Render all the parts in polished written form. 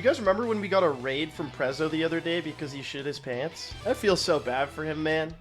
You guys remember when we got a raid from Prezzo the other day because he shit his pants? I feel so bad for him, man.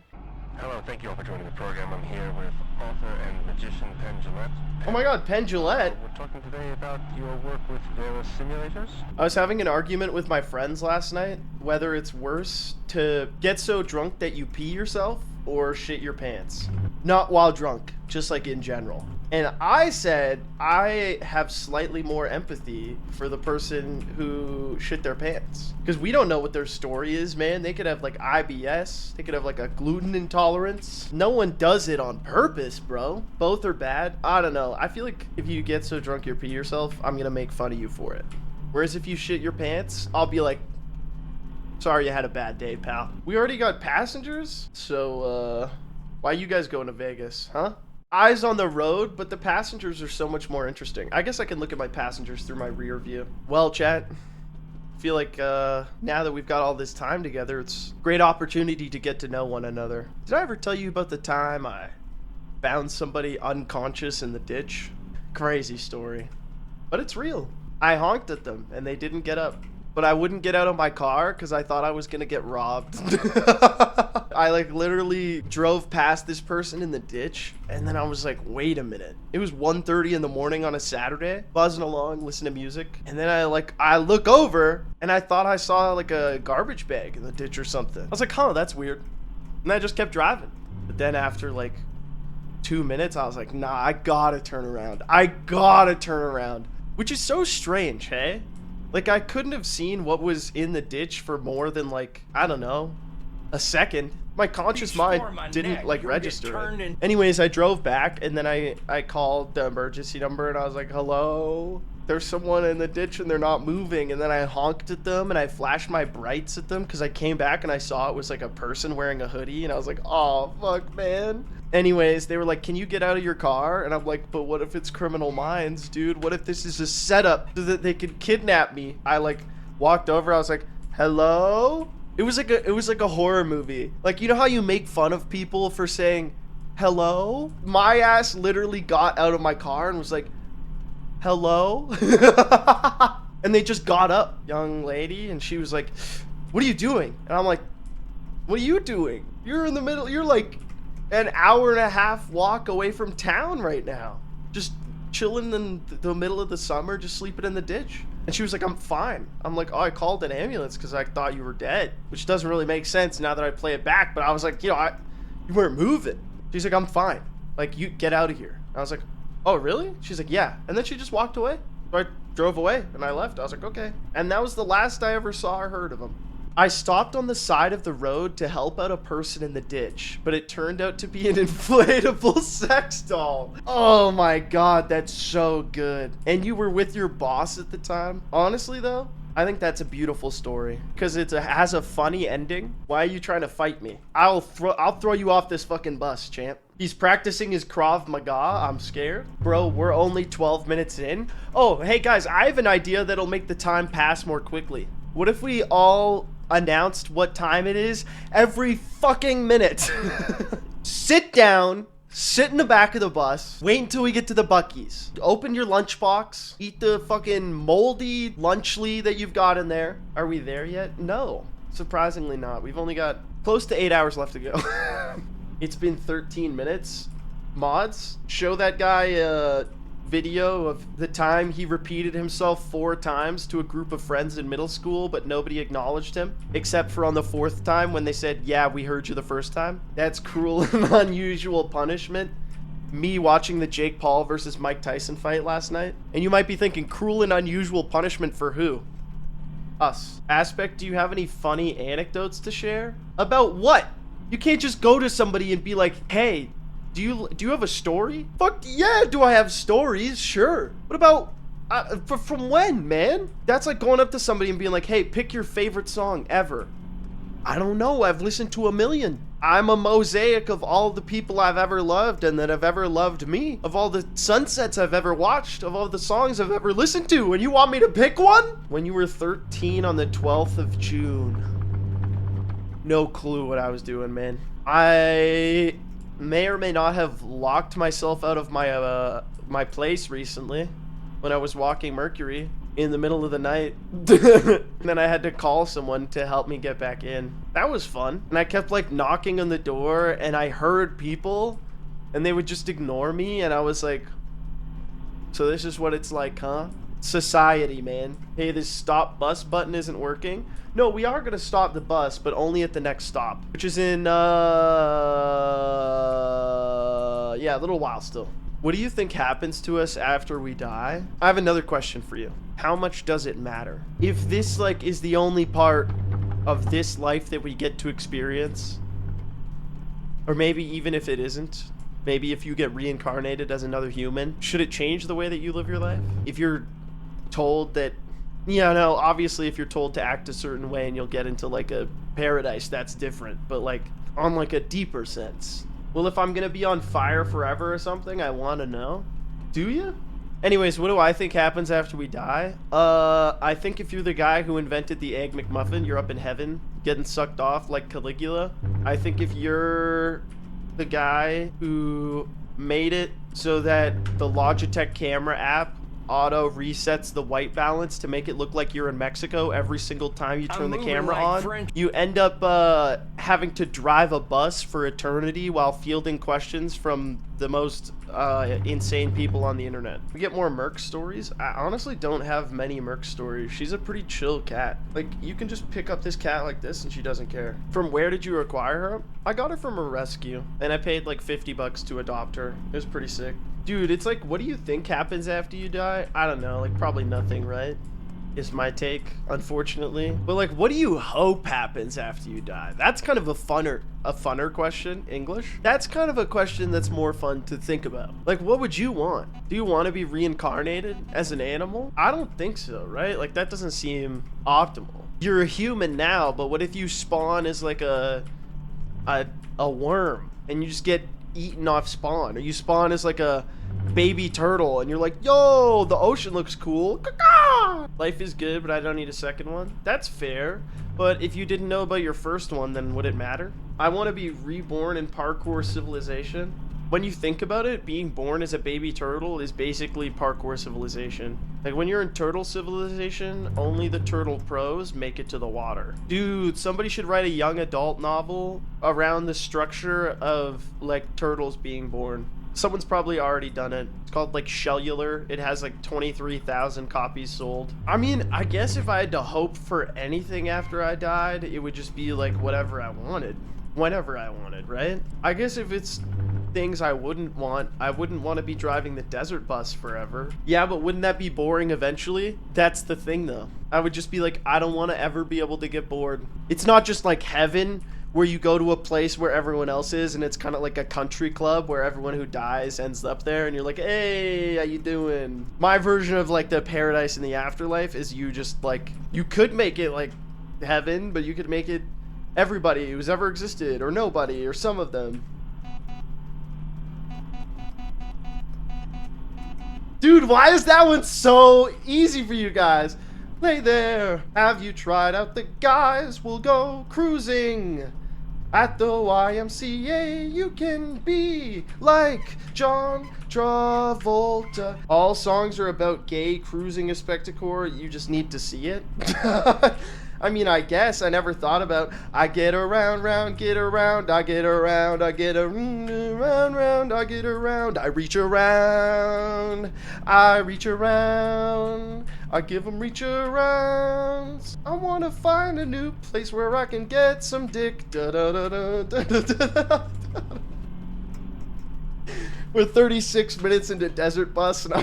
Hello, thank you all for joining the program. I'm here with author and magician Penn Gillette. Oh my god, Penn Gillette. We're talking today about your work with various simulators. I was having an argument with my friends last night whether it's worse to get so drunk that you pee yourself or shit your pants. Not while drunk, just like in general. And I said I have slightly more empathy for the person who shit their pants. Because we don't know what their story is, man. They could have like IBS. They could have like a gluten intolerance. No one does it on purpose, bro. Both are bad. I don't know. I feel like if you get so drunk you pee yourself, I'm going to make fun of you for it. Whereas if you shit your pants, I'll be like, sorry you had a bad day, pal. We already got passengers? So, why you guys going to Vegas, huh? Eyes on the road, but the passengers are so much more interesting. I guess I can look at my passengers through my rear view. Well, chat, I feel like now that we've got all this time together, it's a great opportunity to get to know one another. Did I ever tell you about the time I found somebody unconscious in the ditch? Crazy story. But it's real. I honked at them and they didn't get up. But I wouldn't get out of my car because I thought I was going to get robbed. I like literally drove past this person in the ditch and then I was like, wait a minute. It was 1:30 in the morning on a Saturday, buzzing along, listening to music. And then I look over and I thought I saw like a garbage bag in the ditch or something. I was like, huh, that's weird. And I just kept driving. But then after like 2 minutes, I was like, nah, I gotta turn around. I gotta turn around. Which is so strange, hey? Like, I couldn't have seen what was in the ditch for more than, like, I don't know, a second. My conscious mind didn't, like, register it. Anyways, I drove back, and then I called the emergency number, and I was like, hello? There's someone in the ditch, and they're not moving. And then I honked at them, and I flashed my brights at them, because I came back, and I saw it was, like, a person wearing a hoodie, and I was like, oh, fuck, man. Anyways, they were like, can you get out of your car? And I'm like, but what if it's Criminal Minds, dude? What if this is a setup so that they could kidnap me? I like walked over. I was like, hello? It was like a horror movie. Like, you know how you make fun of people for saying hello? My ass literally got out of my car and was like, hello? And they just got up, young lady, and she was like, what are you doing? And I'm like, what are you doing? You're in the middle. You're like an hour and a half walk away from town right now, just chilling in the middle of the summer, just sleeping in the ditch. And she was like, I'm fine. I'm like, oh, I called an ambulance because I thought you were dead, which doesn't really make sense now that I play it back. But I was like, you know, you weren't moving. She's like, I'm fine. Like, you get out of here. And I was like, oh, really? She's like, yeah. And then she just walked away. So I drove away and I left. I was like, okay. And that was the last I ever saw or heard of him. I stopped on the side of the road to help out a person in the ditch, but it turned out to be an inflatable sex doll. Oh my god, that's so good. And you were with your boss at the time? Honestly though, I think that's a beautiful story because it has a funny ending. Why are you trying to fight me? I'll throw you off this fucking bus, champ. He's practicing his Krav Maga. I'm scared. Bro, we're only 12 minutes in. Oh, hey guys, I have an idea that'll make the time pass more quickly. What if we all announced what time it is every fucking minute? Sit down, sit in the back of the bus, wait until we get to the Buc-ee's. Open your lunchbox, eat the fucking moldy lunchly that you've got in there. Are we there yet? No, surprisingly not. We've only got close to 8 hours left to go. It's been 13 minutes. Mods, show that guy a video of the time he repeated himself 4 times to a group of friends in middle school, but nobody acknowledged him, except for on the 4th time when they said, yeah, we heard you the first time. That's cruel and unusual punishment. Me watching the Jake Paul versus Mike Tyson fight last night. And you might be thinking, cruel and unusual punishment for who? Us. Aspect, do you have any funny anecdotes to share? About what? You can't just go to somebody and be like, hey, do you have a story? Fuck yeah, do I have stories? Sure. What about from when, man? That's like going up to somebody and being like, hey, pick your favorite song ever. I don't know. I've listened to a million. I'm a mosaic of all the people I've ever loved and that have ever loved me, of all the sunsets I've ever watched, of all the songs I've ever listened to. And you want me to pick one? When you were 13 on the 12th of June. No clue what I was doing, man. I may or may not have locked myself out of my my place recently when I was walking Mercury. in the middle of the night. And then I had to call someone to help me get back in. That was fun. And I kept like knocking on the door, and I heard people and they would just ignore me, and I was like, so this is what it's like, huh? Society, man. Hey, this stop bus button isn't working. No, we are gonna stop the bus, but only at the next stop, which is in yeah, a little while still. What do you think happens to us after we die? I have another question for you. How much does it matter? If this like is the only part of this life that we get to experience, or maybe even if it isn't, maybe if you get reincarnated as another human, should it change the way that you live your life? If you're told that, yeah, no, obviously if you're told to act a certain way and you'll get into like a paradise, that's different, but like on like a deeper sense. Well, if I'm gonna be on fire forever or something, I want to know. Do you? Anyways, what do I think happens after we die? I think if you're the guy who invented the Egg McMuffin, you're up in heaven, getting sucked off like Caligula. I think if you're the guy who made it so that the Logitech camera app auto resets the white balance to make it look like you're in Mexico every single time you turn the camera on. You end up having to drive a bus for eternity while fielding questions from the most insane people on the internet. We get more Merc stories. I honestly don't have many Merc stories. She's a pretty chill cat. Like, you can just pick up this cat like this and she doesn't care. From where did you acquire her? I got her from a rescue, and I paid like $50 to adopt her. It was pretty sick. Dude, it's like, what do you think happens after you die? I don't know, like probably nothing, right? Is my take, unfortunately. But like, what do you hope happens after you die? That's kind of a funner question. English? That's kind of a question that's more fun to think about. Like, what would you want? Do you want to be reincarnated as an animal? I don't think so, right? Like, that doesn't seem optimal. You're a human now, but what if you spawn as like a worm and you just get eaten off spawn, or you spawn as like a baby turtle and you're like, yo, the ocean looks cool. Caw-caw! Life is good, but I don't need a second one. That's fair. But if you didn't know about your first one, then would it matter? I want to be reborn in parkour civilization. When you think about it, being born as a baby turtle is basically parkour civilization. Like, when you're in turtle civilization, only the turtle pros make it to the water. Dude, somebody should write a young adult novel around the structure of, like, turtles being born. Someone's probably already done it. It's called, like, Cellular. It has, like, 23,000 copies sold. I mean, I guess if I had to hope for anything after I died, it would just be, like, whatever I wanted. Whenever I wanted, right? I guess if it's things I wouldn't want to be driving the desert bus forever. Yeah, but wouldn't that be boring eventually? That's the thing, though. I would just be like, I don't want to ever be able to get bored. It's not just like heaven, where you go to a place where everyone else is, and it's kind of like a country club where everyone who dies ends up there, and you're like, hey, how you doing? My version of like the paradise in the afterlife is you just like, you could make it like heaven, but you could make it everybody who's ever existed, or nobody, or some of them. Dude, why is that one so easy for you guys? Hey there, have you tried out the guys? We'll go cruising at the YMCA. You can be like John Travolta. All songs are about gay cruising Aspecticor. You just need to see it. I mean, I guess I never thought about, I get around, round, get around, I get around, I get around, round, I get around, I reach around, I reach around, I give them reach arounds. I want to find a new place where I can get some dick. Da, da, da, da, da, da, da. We're 36 minutes into Desert Bus, and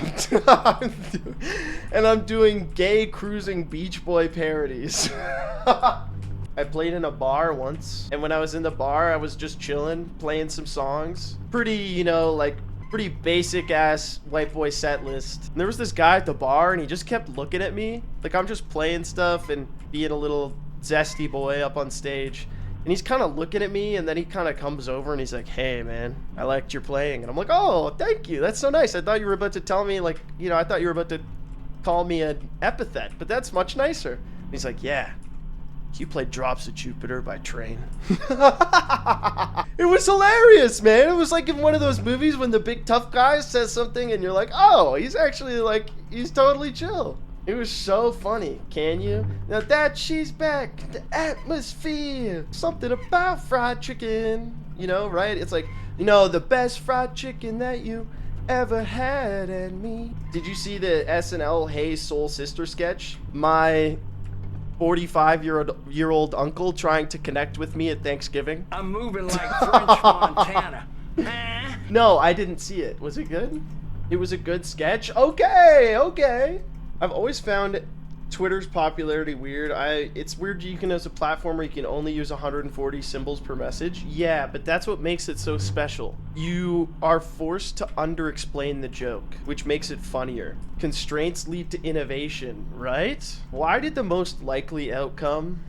I'm doing gay cruising Beach Boy parodies. I played in a bar once, and when I was in the bar, I was just chilling, playing some songs. Pretty, you know, like, pretty basic ass white boy set list. And there was this guy at the bar, and he just kept looking at me like I'm just playing stuff and being a little zesty boy up on stage. And he's kind of looking at me, and then he kind of comes over and he's like, hey, man, I liked your playing. And I'm like, oh, thank you. That's so nice. I thought you were about to tell me, like, you know, I thought you were about to call me an epithet, but that's much nicer. And he's like, yeah, you played Drops of Jupiter by Train. It was hilarious, man. It was like in one of those movies when the big tough guy says something and you're like, oh, he's actually like, he's totally chill. It was so funny. Can you? Now that she's back, the atmosphere. Something about fried chicken. You know, right? It's like, you know, the best fried chicken that you ever had and me. Did you see the SNL Hey Soul Sister sketch? My 45-year-old uncle trying to connect with me at Thanksgiving. I'm moving like French Montana. No, I didn't see it. Was it good? It was a good sketch? Okay. I've always found Twitter's popularity weird. It's weird you can, as a platform where you can only use 140 symbols per message. Yeah, but that's what makes it so special. You are forced to under-explain the joke, which makes it funnier. Constraints lead to innovation, right? Why did the most likely outcome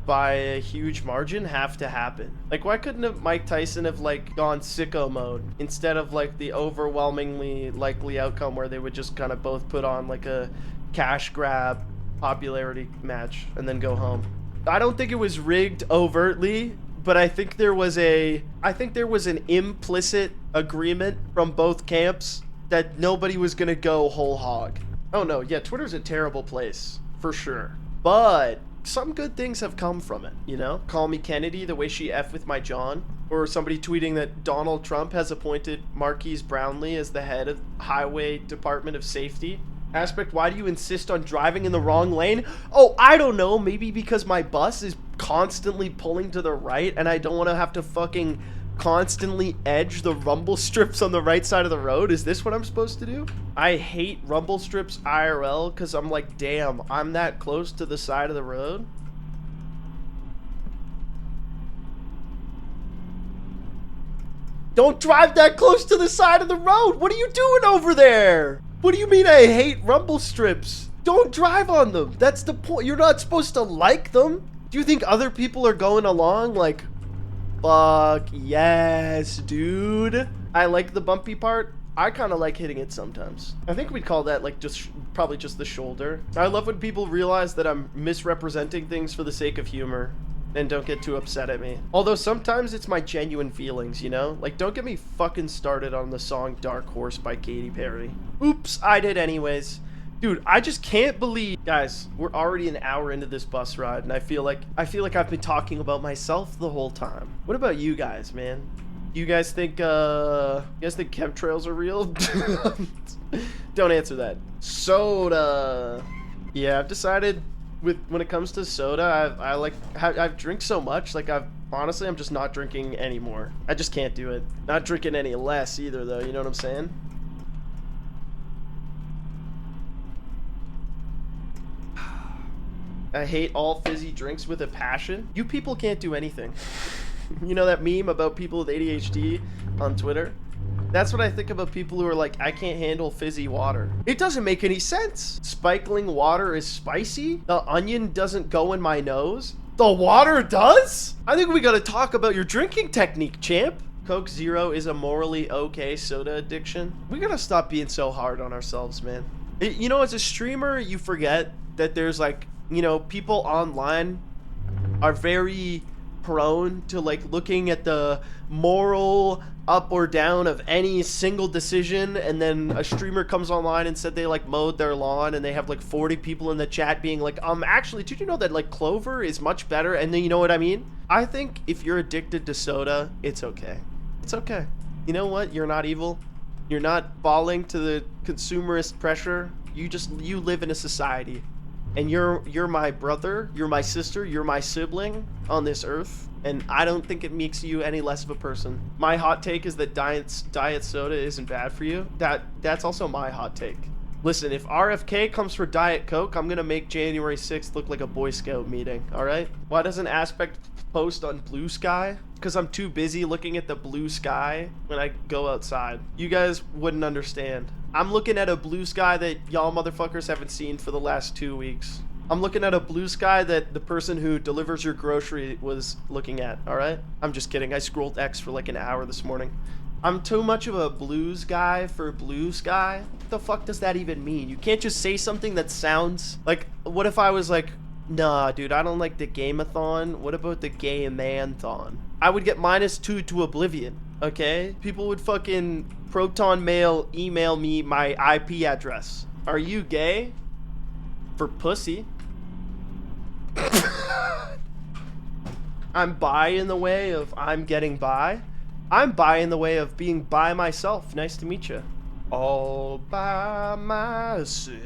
by a huge margin have to happen? Like, why couldn't have Mike Tyson have, like, gone sicko mode instead of, like, the overwhelmingly likely outcome where they would just kind of both put on, like, a cash grab popularity match and then go home? I don't think it was rigged overtly, but I think there was an implicit agreement from both camps that nobody was gonna go whole hog. Oh no, yeah, Twitter's a terrible place for sure, but some good things have come from it, you know? Call me Kennedy, the way she F with my John. Or somebody tweeting that Donald Trump has appointed Marquise Brownlee as the head of Highway Department of Safety. Aspect, why do you insist on driving in the wrong lane? Oh, I don't know. Maybe because my bus is constantly pulling to the right and I don't want to have to fucking constantly edge the rumble strips on the right side of the road. Is this what I'm supposed to do? I hate rumble strips IRL because I'm like, damn, I'm that close to the side of the road. Don't drive that close to the side of the road. What are you doing over there? What do you mean I hate rumble strips? Don't drive on them. That's the point. You're not supposed to like them. Do you think other people are going along like, fuck yes, dude? I like the bumpy part. I kind of like hitting it sometimes. I think we'd call that like probably just the shoulder. I love when people realize that I'm misrepresenting things for the sake of humor and don't get too upset at me. Although sometimes it's my genuine feelings, you know? Like, don't get me fucking started on the song Dark Horse by Katy Perry. Oops, I did anyways. Dude, I just can't believe, guys, we're already an hour into this bus ride and I feel like I've been talking about myself the whole time. What about you guys, man? You guys think chemtrails are real? Don't answer that. Soda. Yeah, I've decided when it comes to soda, I've drank so much, like honestly, I'm just not drinking anymore. I just can't do it. Not drinking any less either though, you know what I'm saying? I hate all fizzy drinks with a passion. You people can't do anything. You know that meme about people with ADHD on Twitter? That's what I think about people who are like, I can't handle fizzy water. It doesn't make any sense. Sparkling water is spicy. The onion doesn't go in my nose. The water does? I think we gotta talk about your drinking technique, champ. Coke Zero is a morally okay soda addiction. We gotta stop being so hard on ourselves, man. You know, as a streamer, you forget that there's like, you know, people online are very prone to like looking at the moral up or down of any single decision, and then a streamer comes online and said they like mowed their lawn and they have like 40 people in the chat being like, actually, did you know that like Clover is much better? And then, you know what I mean? I think if you're addicted to soda, it's okay. It's okay. You know what? You're not evil. You're not falling to the consumerist pressure. You live in a society. And you're my brother, you're my sister, you're my sibling on this earth, and I don't think it makes you any less of a person. My hot take is that diet soda isn't bad for you. That's also my hot take. Listen, if RFK comes for Diet Coke, I'm gonna make January 6th look like a Boy Scout meeting, alright? Why doesn't Aspect post on Blue Sky? Because I'm too busy looking at the blue sky when I go outside. You guys wouldn't understand. I'm looking at a blue sky that y'all motherfuckers haven't seen for the last 2 weeks. I'm looking at a blue sky that the person who delivers your grocery was looking at, alright? I'm just kidding. I scrolled X for like an hour this morning. I'm too much of a blues guy for blue sky. What the fuck does that even mean? You can't just say something that sounds like, what if I was like, nah, dude, I don't like the game-a-thon. What about the gay-man-thon? I would get -2 to oblivion, okay? People would fucking proton mail email me my IP address. Are you gay? For pussy. I'm bi in the way of I'm getting by. I'm bi in the way of being by myself. Nice to meet you. All by myself.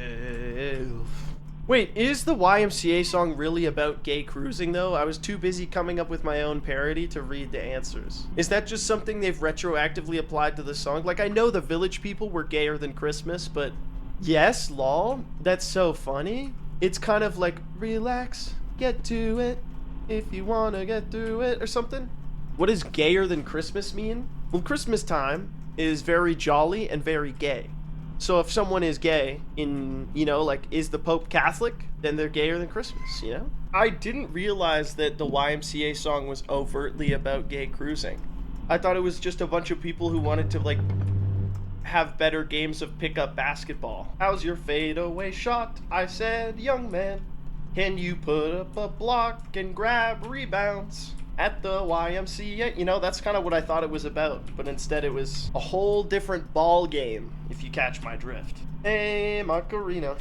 Wait, is the YMCA song really about gay cruising though? I was too busy coming up with my own parody to read the answers. Is that just something they've retroactively applied to the song? Like, I know the Village People were gayer than Christmas, but yes, lol, that's so funny. It's kind of like, relax, get to it, if you wanna get through it, or something. What does gayer than Christmas mean? Well, Christmas time is very jolly and very gay. So if someone is gay in, you know, like, is the Pope Catholic, then they're gayer than Christmas, you know? I didn't realize that the YMCA song was overtly about gay cruising. I thought it was just a bunch of people who wanted to, like, have better games of pickup basketball. How's your fadeaway shot? I said, young man, can you put up a block and grab rebounds at the YMCA? You know, that's kind of what I thought it was about, but instead it was a whole different ball game, if you catch my drift. Hey, Macarena.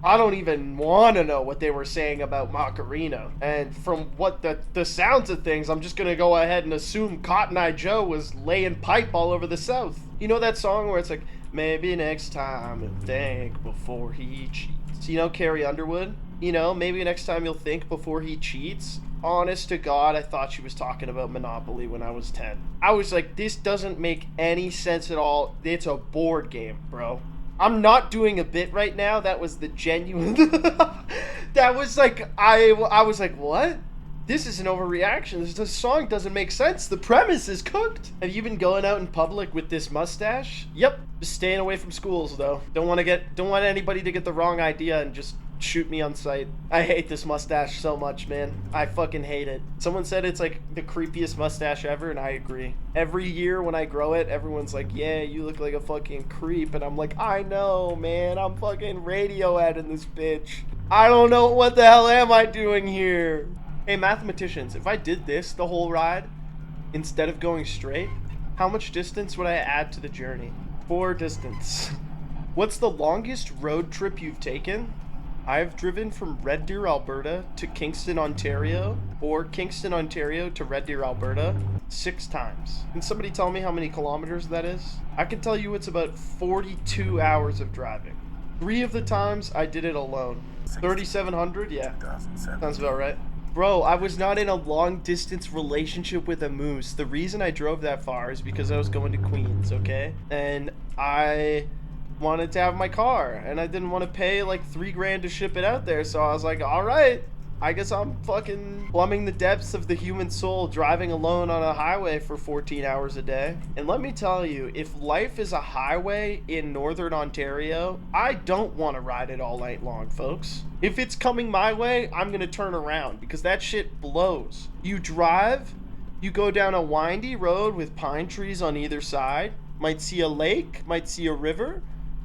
I don't even want to know what they were saying about Macarena. And from what the sounds of things, I'm just going to go ahead and assume Cotton Eye Joe was laying pipe all over the South. You know that song where it's like, maybe next time he'll think before he cheats. You know, Carrie Underwood? You know, maybe next time you'll think before he cheats. Honest to God, I thought she was talking about Monopoly when I was 10. I was like, this doesn't make any sense at all. It's a board game, bro. I'm not doing a bit right now. That was the genuine... That was like, I was like, what? This is an overreaction. This song doesn't make sense. The premise is cooked. Have you been going out in public with this mustache? Yep. Just staying away from schools, though. Don't want anybody to get the wrong idea and just shoot me on sight. I hate this mustache so much, man. I fucking hate it. Someone said it's like the creepiest mustache ever, and I agree. Every year when I grow it, everyone's like, yeah, you look like a fucking creep. And I'm like, I know, man. I'm fucking Radiohead in this bitch. I don't know what the hell am I doing here. Hey, mathematicians, if I did this the whole ride, instead of going straight, how much distance would I add to the journey? 4 distance. What's the longest road trip you've taken? I've driven from Red Deer, Alberta to Kingston, Ontario, or Kingston, Ontario to Red Deer, Alberta 6 times. Can somebody tell me how many kilometers that is? I can tell you it's about 42 hours of driving. 3 of the times I did it alone. 3,700? Yeah, sounds about right. Bro, I was not in a long-distance relationship with a moose. The reason I drove that far is because I was going to Queens, okay? And I wanted to have my car, and I didn't want to pay like $3,000 to ship it out there, so I was like, all right, I guess I'm fucking plumbing the depths of the human soul, driving alone on a highway for 14 hours a day. And let me tell you, if life is a highway in northern Ontario, I don't want to ride it all night long, folks. If it's coming my way, I'm gonna turn around, because that shit blows. You drive, you go down a windy road with pine trees on either side, might see a lake, might see a river.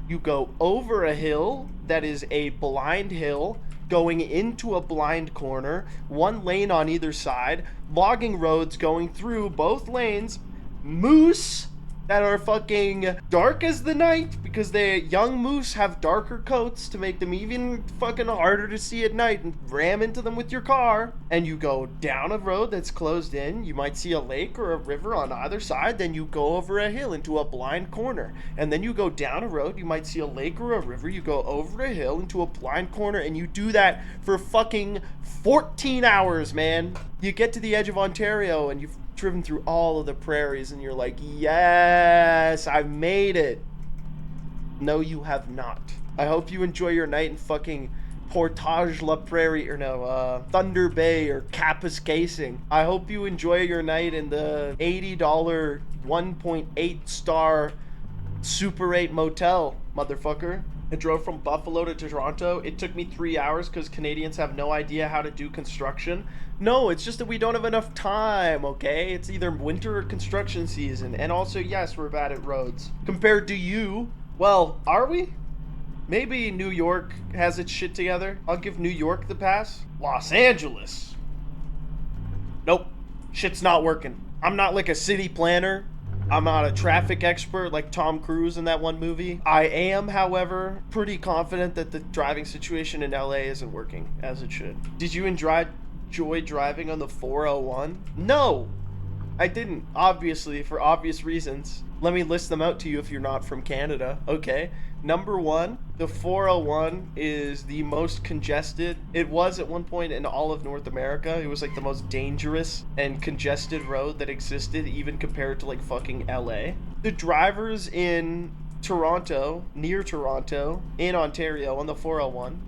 You go over a hill that is a blind hill, going into a blind corner, 1 lane on either side, logging roads going through both lanes, moose that are fucking dark as the night, because the young moose have darker coats to make them even fucking harder to see at night, and ram into them with your car. And you go down a road that's closed in, you might see a lake or a river on either side, then you go over a hill into a blind corner, and then you go down a road, you might see a lake or a river, you go over a hill into a blind corner, and you do that for fucking 14 hours, man. You get to the edge of Ontario and you've driven through all of the prairies, and you're like, yes, I made it. No, you have not. I hope you enjoy your night in fucking Portage la Prairie, or no, Thunder Bay or Kapuskasing. I hope you enjoy your night in the $80 1.8 star Super 8 motel, motherfucker. I drove from Buffalo to Toronto. It took me 3 hours because Canadians have no idea how to do construction. No, it's just that we don't have enough time, okay? It's either winter or construction season. And also, yes, we're bad at roads. Compared to you, well, are we? Maybe New York has its shit together. I'll give New York the pass. Los Angeles. Nope. Shit's not working. I'm not like a city planner. I'm not a traffic expert like Tom Cruise in that one movie. I am, however, pretty confident that the driving situation in LA isn't working as it should. Did you enjoy driving on the 401? No, I didn't, obviously, for obvious reasons. Let me list them out to you if you're not from Canada. Okay. Number one, the 401 is the most congested. It was at one point in all of North America. It was like the most dangerous and congested road that existed, even compared to like fucking LA. The drivers in Toronto, near Toronto, in Ontario on the 401,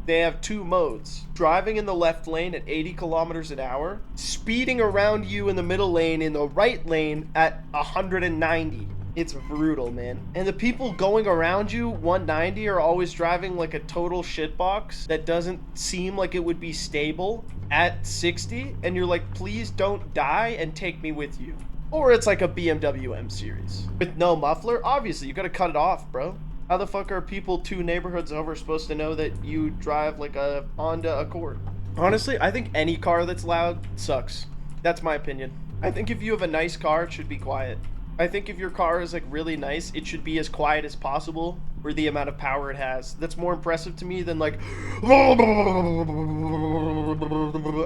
they have two modes: driving in the left lane at 80 kilometers an hour, speeding around you in the middle lane in the right lane at 190. It's brutal, man. And the people going around you 190 are always driving like a total shitbox that doesn't seem like it would be stable at 60, and you're like, please don't die and take me with you. Or it's like a BMW M series with no muffler. Obviously, you gotta cut it off, bro. How the fuck are people 2 neighborhoods over supposed to know that you drive like a Honda Accord? Honestly, I think any car that's loud sucks. That's my opinion. I think if you have a nice car, it should be quiet. I think if your car is like really nice, it should be as quiet as possible for the amount of power it has. That's more impressive to me than like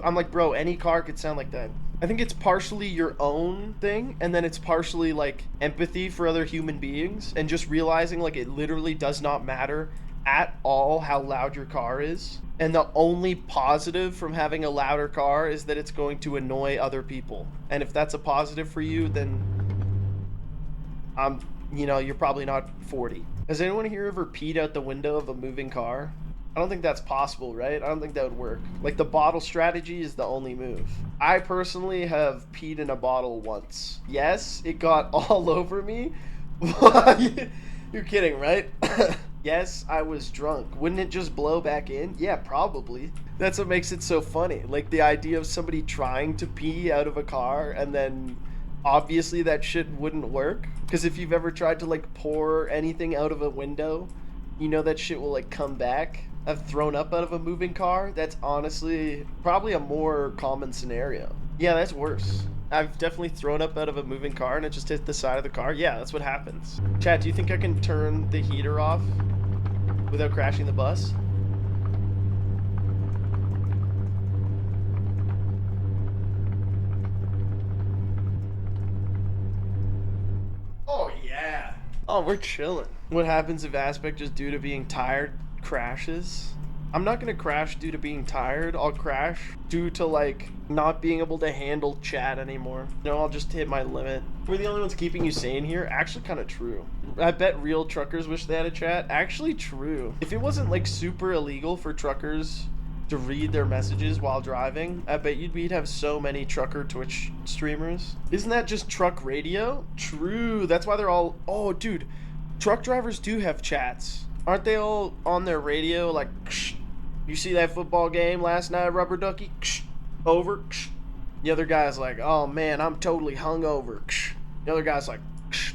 I'm like, bro, any car could sound like that. I think it's partially your own thing, and then it's partially like empathy for other human beings and just realizing like it literally does not matter at all how loud your car is. And the only positive from having a louder car is that it's going to annoy other people. And if that's a positive for you, then you're probably not 40. Has anyone here ever peed out the window of a moving car? I don't think that's possible, right? I don't think that would work. Like, the bottle strategy is the only move. I personally have peed in a bottle once. Yes, it got all over me. You're kidding, right? Yes, I was drunk. Wouldn't it just blow back in? Yeah, probably. That's what makes it so funny. Like, the idea of somebody trying to pee out of a car and then obviously that shit wouldn't work. Because if you've ever tried to like pour anything out of a window, you know that shit will like come back. I've thrown up out of a moving car. That's honestly probably a more common scenario. Yeah, that's worse. I've definitely thrown up out of a moving car and it just hit the side of the car. Yeah, that's what happens. Chat, do you think I can turn the heater off without crashing the bus? Oh, yeah. Oh, we're chilling. What happens if Aspect just due to being tired crashes? I'm not gonna crash due to being tired. I'll crash due to like not being able to handle chat anymore. I'll just hit my limit. We're the only ones keeping you sane here. Actually kind of true. I bet real truckers wish they had a chat. Actually true. If it wasn't like super illegal for truckers to read their messages while driving, I bet we'd have so many trucker Twitch streamers. Isn't that just truck radio? True. That's why they're all... Oh, dude. Truck drivers do have chats. Aren't they all on their radio like... Ksh, you see that football game last night, Rubber Ducky? Ksh, over. Ksh. The other guy's like, oh man, I'm totally hungover. Ksh. The other guy's like, Ksh.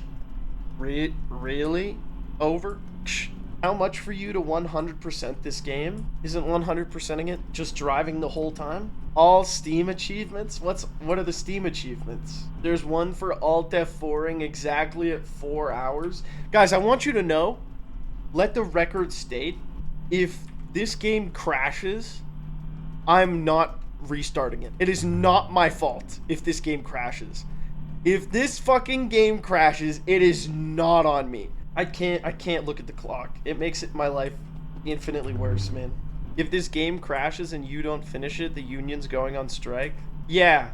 Really? Over? Ksh. How much for you to 100% this game? Isn't 100%ing it just driving the whole time? All Steam achievements? What are the Steam achievements? There's one for Alt F4ing exactly at 4 hours. Guys, I want you to know, let the record state, if this game crashes, I'm not restarting it. It is not my fault if this game crashes. If this fucking game crashes, it is not on me. I can't look at the clock. It makes my life infinitely worse, man. If this game crashes and you don't finish it, the union's going on strike. Yeah,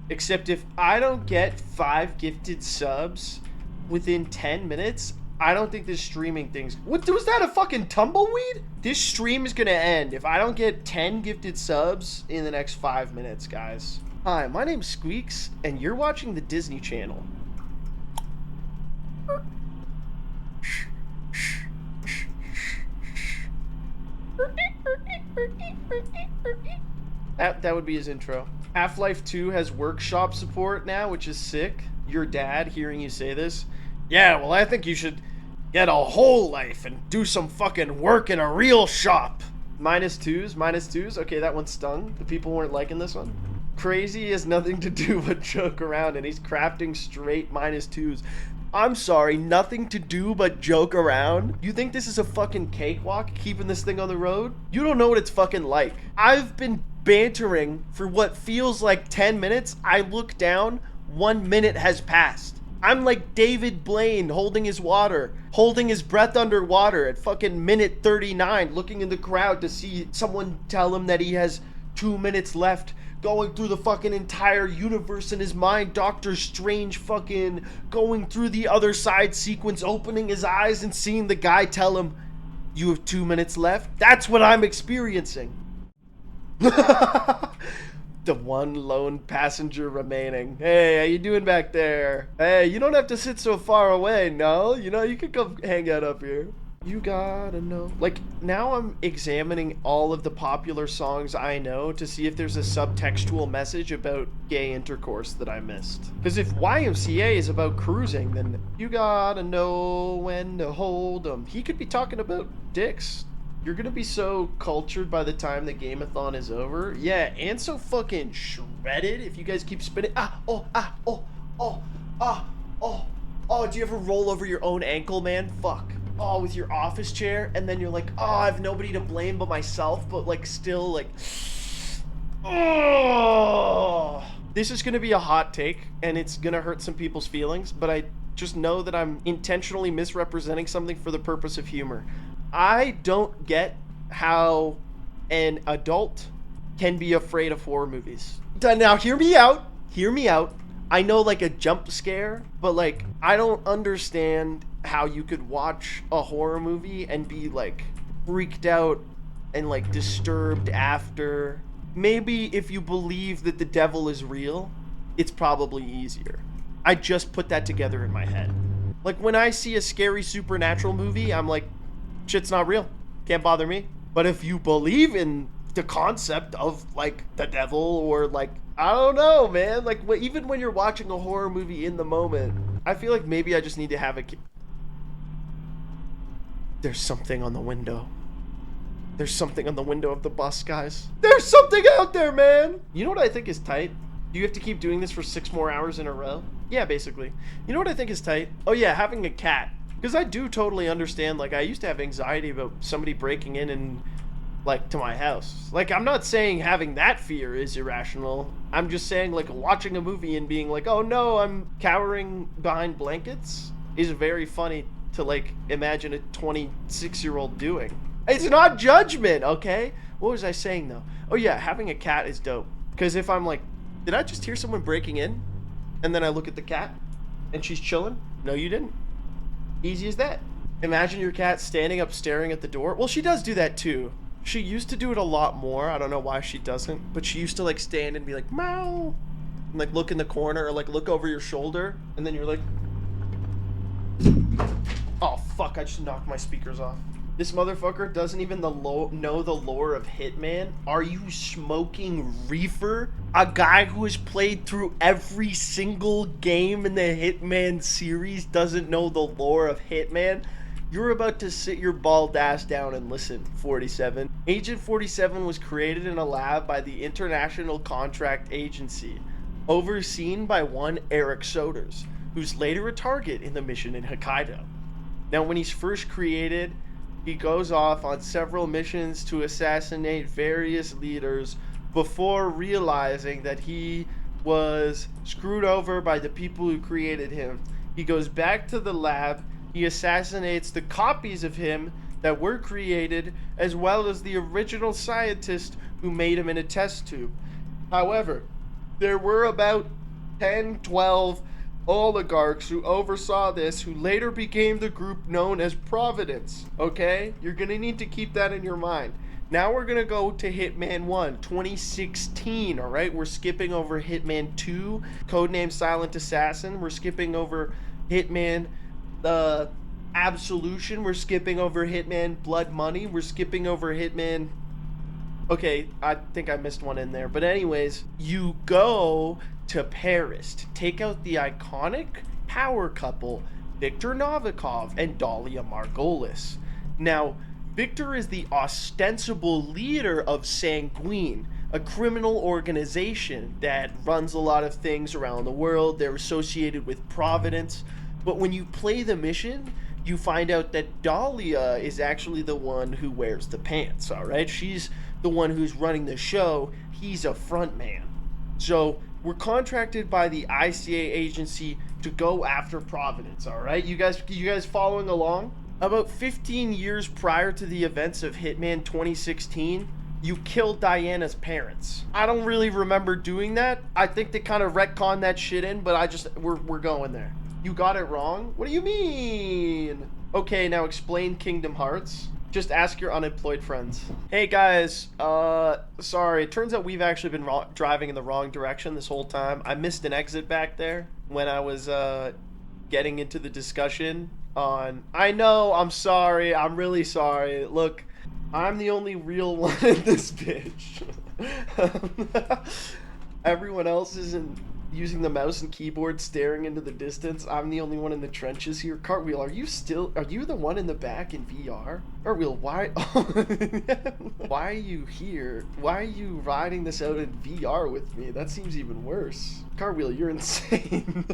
except if I don't get 5 gifted subs within 10 minutes, I don't think this streaming thing's... What, was that a fucking tumbleweed? This stream is gonna end if I don't get 10 gifted subs in the next 5 minutes, guys. Hi, my name's Squeaks, and you're watching the Disney Channel. That would be his intro. Half-Life 2 has workshop support now, which is sick. Your dad hearing you say this. Yeah, well, I think you should get a whole life and do some fucking work in a real shop. -2s? Okay, that one stung. The people weren't liking this one. Crazy has nothing to do but joke around, and he's crafting straight -2s. I'm sorry, nothing to do but joke around? You think this is a fucking cakewalk, keeping this thing on the road? You don't know what it's fucking like. I've been bantering for what feels like 10 minutes. I look down, 1 minute has passed. I'm like David Blaine holding his water, holding his breath underwater at fucking minute 39, looking in the crowd to see someone tell him that he has 2 minutes left, going through the fucking entire universe in his mind, Doctor Strange fucking going through the other side sequence, opening his eyes and seeing the guy tell him, you have 2 minutes left? That's what I'm experiencing. The one lone passenger remaining. Hey, how you doing back there? Hey, you don't have to sit so far away, no? You know, you can come hang out up here. You gotta know. Like, now I'm examining all of the popular songs I know to see if there's a subtextual message about gay intercourse that I missed. Because if YMCA is about cruising, then you gotta know when to hold 'em. He could be talking about dicks. You're gonna be so cultured by the time the game-a-thon is over. Yeah, and so fucking shredded if you guys keep spinning. Do you ever roll over your own ankle, man? Fuck. Oh, with your office chair, and then you're like, oh, I have nobody to blame but myself, but like still like, oh. This is gonna be a hot take, and it's gonna hurt some people's feelings, but I just know that I'm intentionally misrepresenting something for the purpose of humor. I don't get how an adult can be afraid of horror movies. Now, hear me out. Hear me out. I know, like, a jump scare, but, like, I don't understand how you could watch a horror movie and be, like, freaked out and, like, disturbed after. Maybe if you believe that the devil is real, it's probably easier. I just put that together in my head. Like, when I see a scary supernatural movie, I'm like, shit's not real. Can't bother me. But if you believe in the concept of, like, the devil or, like, I don't know, man. Like, even when you're watching a horror movie in the moment, I feel like maybe I just need to have a... There's something on the window. There's something on the window of the bus, guys. There's something out there, man! You know what I think is tight? Do you have to keep doing this for 6 more hours in a row? Yeah, basically. You know what I think is tight? Oh yeah, having a cat. Because I do totally understand, like, I used to have anxiety about somebody breaking in and, like, to my house. Like, I'm not saying having that fear is irrational. I'm just saying, like, watching a movie and being like, oh no, I'm cowering behind blankets is very funny to, like, imagine a 26-year-old doing. It's not judgment, okay? What was I saying, though? Oh yeah, having a cat is dope. Because if I'm like, did I just hear someone breaking in? And then I look at the cat, and she's chilling? No, you didn't. Easy as that. Imagine your cat standing up staring at the door. Well, she does do that too. She used to do it a lot more. I don't know why she doesn't. But she used to like stand and be like, meow. And like look in the corner or like look over your shoulder. And then you're like, oh fuck, I just knocked my speakers off. This motherfucker doesn't even know the lore of Hitman. Are you smoking reefer? A guy who has played through every single game in the Hitman series doesn't know the lore of Hitman? You're about to sit your bald ass down and listen, 47. Agent 47 was created in a lab by the International Contract Agency, overseen by one Eric Soders, who's later a target in the mission in Hokkaido. Now, when he's first created, he goes off on several missions to assassinate various leaders before realizing that he was screwed over by the people who created him. He goes back to the lab, he assassinates the copies of him that were created, as well as the original scientist who made him in a test tube. However, there were about 10, 12 oligarchs who oversaw this, who later became the group known as Providence, okay? You're gonna need to keep that in your mind. Now we're gonna go to Hitman 1, 2016, alright? We're skipping over Hitman 2, codename Silent Assassin. We're skipping over Hitman Absolution. We're skipping over Hitman Blood Money. We're skipping over Hitman... Okay, I think I missed one in there. But anyways, you go to Paris to take out the iconic power couple, Viktor Novikov and Dalia Margolis. Now, Victor is the ostensible leader of Sanguine, a criminal organization that runs a lot of things around the world. They're associated with Providence. But when you play the mission, you find out that Dahlia is actually the one who wears the pants, all right? She's the one who's running the show. He's a front man. So we're contracted by the ICA agency to go after Providence, all right? You guys following along? About 15 years prior to the events of Hitman 2016, you killed Diana's parents. I don't really remember doing that. I think they kind of retconned that shit in, but we're going there. You got it wrong? What do you mean? Okay, now explain Kingdom Hearts. Just ask your unemployed friends. Hey guys, sorry. It turns out we've actually been driving in the wrong direction this whole time. I missed an exit back there when I was getting into the discussion on... I know, I'm sorry. I'm really sorry. Look, I'm the only real one in this bitch. Everyone else isn't using the mouse and keyboard staring into the distance. I'm the only one in the trenches here. Cartwheel, are you the one in the back in VR? Cartwheel, why why are you here? Why are you riding this out in VR with me? That seems even worse. Cartwheel, you're insane.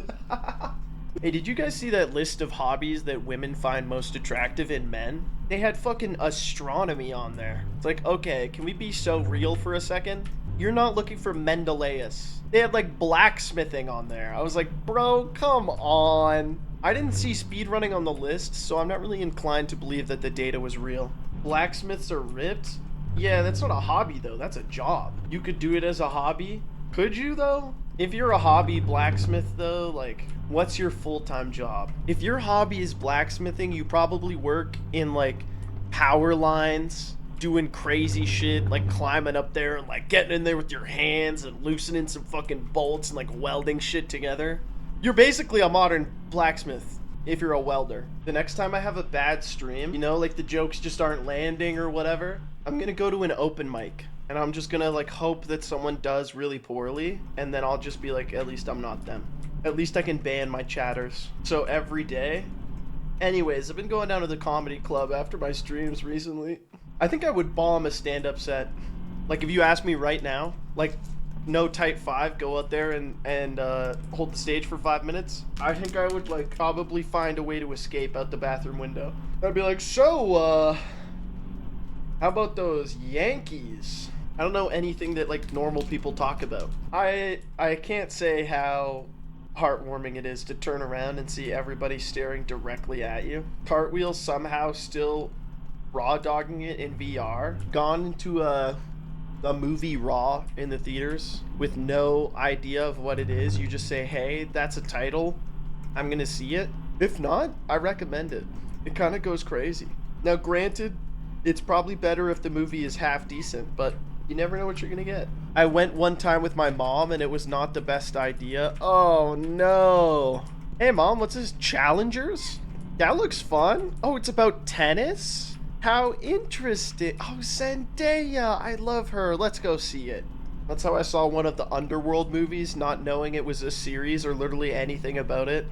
Hey, did you guys see that list of hobbies that women find most attractive in men? They had fucking astronomy on there. It's like, okay, can we be so real for a second? You're not looking for Mendeleus. They had like blacksmithing on there. I was like, bro, come on. I didn't see speedrunning on the list, so I'm not really inclined to believe that the data was real. Blacksmiths are ripped? Yeah, that's not a hobby though, that's a job. You could do it as a hobby? Could you though? If you're a hobby blacksmith though, like, what's your full-time job? If your hobby is blacksmithing, you probably work in like power lines, doing crazy shit, like climbing up there and like getting in there with your hands and loosening some fucking bolts and like welding shit together. You're basically a modern blacksmith if you're a welder. The next time I have a bad stream, you know, like the jokes just aren't landing or whatever, I'm gonna go to an open mic and I'm just gonna like hope that someone does really poorly, and then I'll just be like, at least I'm not them. At least I can ban my chatters. So every day. Anyways, I've been going down to the comedy club after my streams recently. I think I would bomb a stand-up set. Like, if you ask me right now, like, no type 5, go out there and hold the stage for 5 minutes, I think I would, like, probably find a way to escape out the bathroom window. I'd be like, so, how about those Yankees? I don't know anything that, like, normal people talk about. I can't say how heartwarming it is to turn around and see everybody staring directly at you. Cartwheel somehow still raw dogging it in VR, gone into a movie raw in the theaters with no idea of what it is. You just say, hey, that's a title, I'm gonna see it. If not, I recommend it. It kind of goes crazy. Now granted, it's probably better if the movie is half decent, but you never know what you're gonna get. I went one time with my mom and it was not the best idea. Oh no. Hey mom, what's this, Challengers? That looks fun. Oh, it's about tennis? How interesting. Oh, Zendaya, I love her. Let's go see it. That's how I saw one of the Underworld movies, not knowing it was a series or literally anything about it.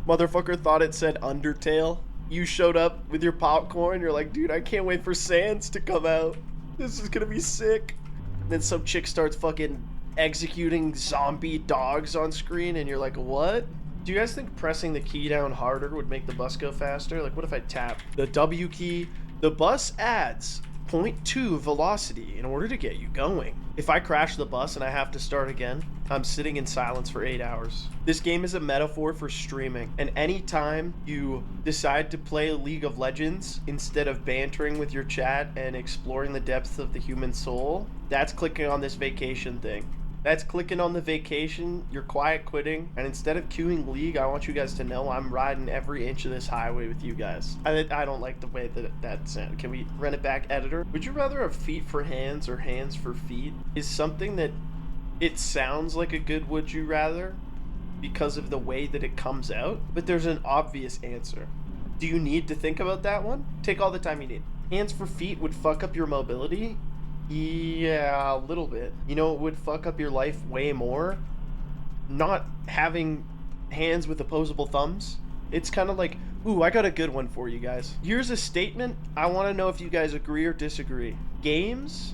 Motherfucker thought it said Undertale. You showed up with your popcorn, you're like, dude, I can't wait for Sans to come out. This is gonna be sick. And then some chick starts fucking executing zombie dogs on screen and you're like, what? Do you guys think pressing the key down harder would make the bus go faster? Like, what if I tap the W key? The bus adds 0.2 velocity in order to get you going. If I crash the bus and I have to start again, I'm sitting in silence for 8 hours. This game is a metaphor for streaming, and anytime you decide to play League of Legends instead of bantering with your chat and exploring the depths of the human soul, that's clicking on this vacation thing. That's clicking on the vacation, you're quiet quitting, and instead of queuing League, I want you guys to know I'm riding every inch of this highway with you guys. I don't like the way that sounded. Can we run it back, editor? Would you rather have feet for hands or hands for feet? Is something that it sounds like a good would you rather because of the way that it comes out, but there's an obvious answer. Do you need to think about that one? Take all the time you need. Hands for feet would fuck up your mobility. Yeah, a little bit. You know, it would fuck up your life way more. Not having hands with opposable thumbs. It's kind of like, ooh, I got a good one for you guys. Here's a statement. I want to know if you guys agree or disagree. Games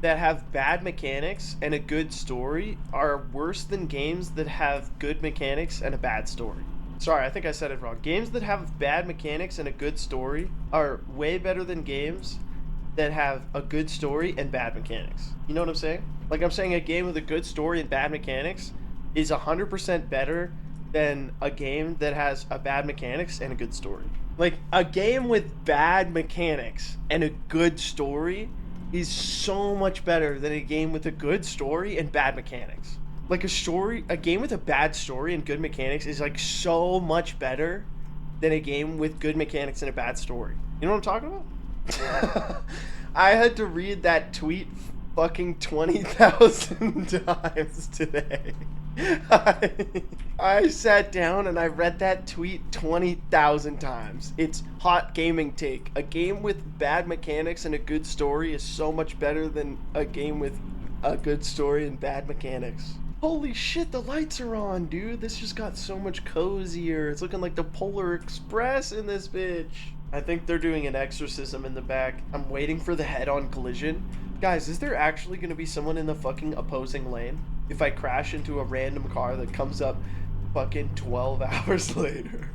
that have bad mechanics and a good story are worse than games that have good mechanics and a bad story. Sorry, I think I said it wrong. Games that have bad mechanics and a good story are way better than games that have a good story and bad mechanics. You know what I'm saying? Like, I'm saying a game with a good story and bad mechanics is 100% better than a game that has a bad mechanics and a good story. Like, a game with bad mechanics and a good story is so much better than a game with a good story and bad mechanics. Like, a game with a bad story and good mechanics is like so much better than a game with good mechanics and a bad story. You know what I'm talking about? I had to read that tweet fucking 20,000 times today. I sat down and I read that tweet 20,000 times. It's hot gaming take. A game with bad mechanics and a good story is so much better than a game with a good story and bad mechanics. Holy shit, the lights are on, dude. This just got so much cozier. It's looking like the Polar Express in this bitch. I think they're doing an exorcism in the back. I'm waiting for the head-on collision. Guys, is there actually going to be someone in the fucking opposing lane if I crash into a random car that comes up fucking 12 hours later?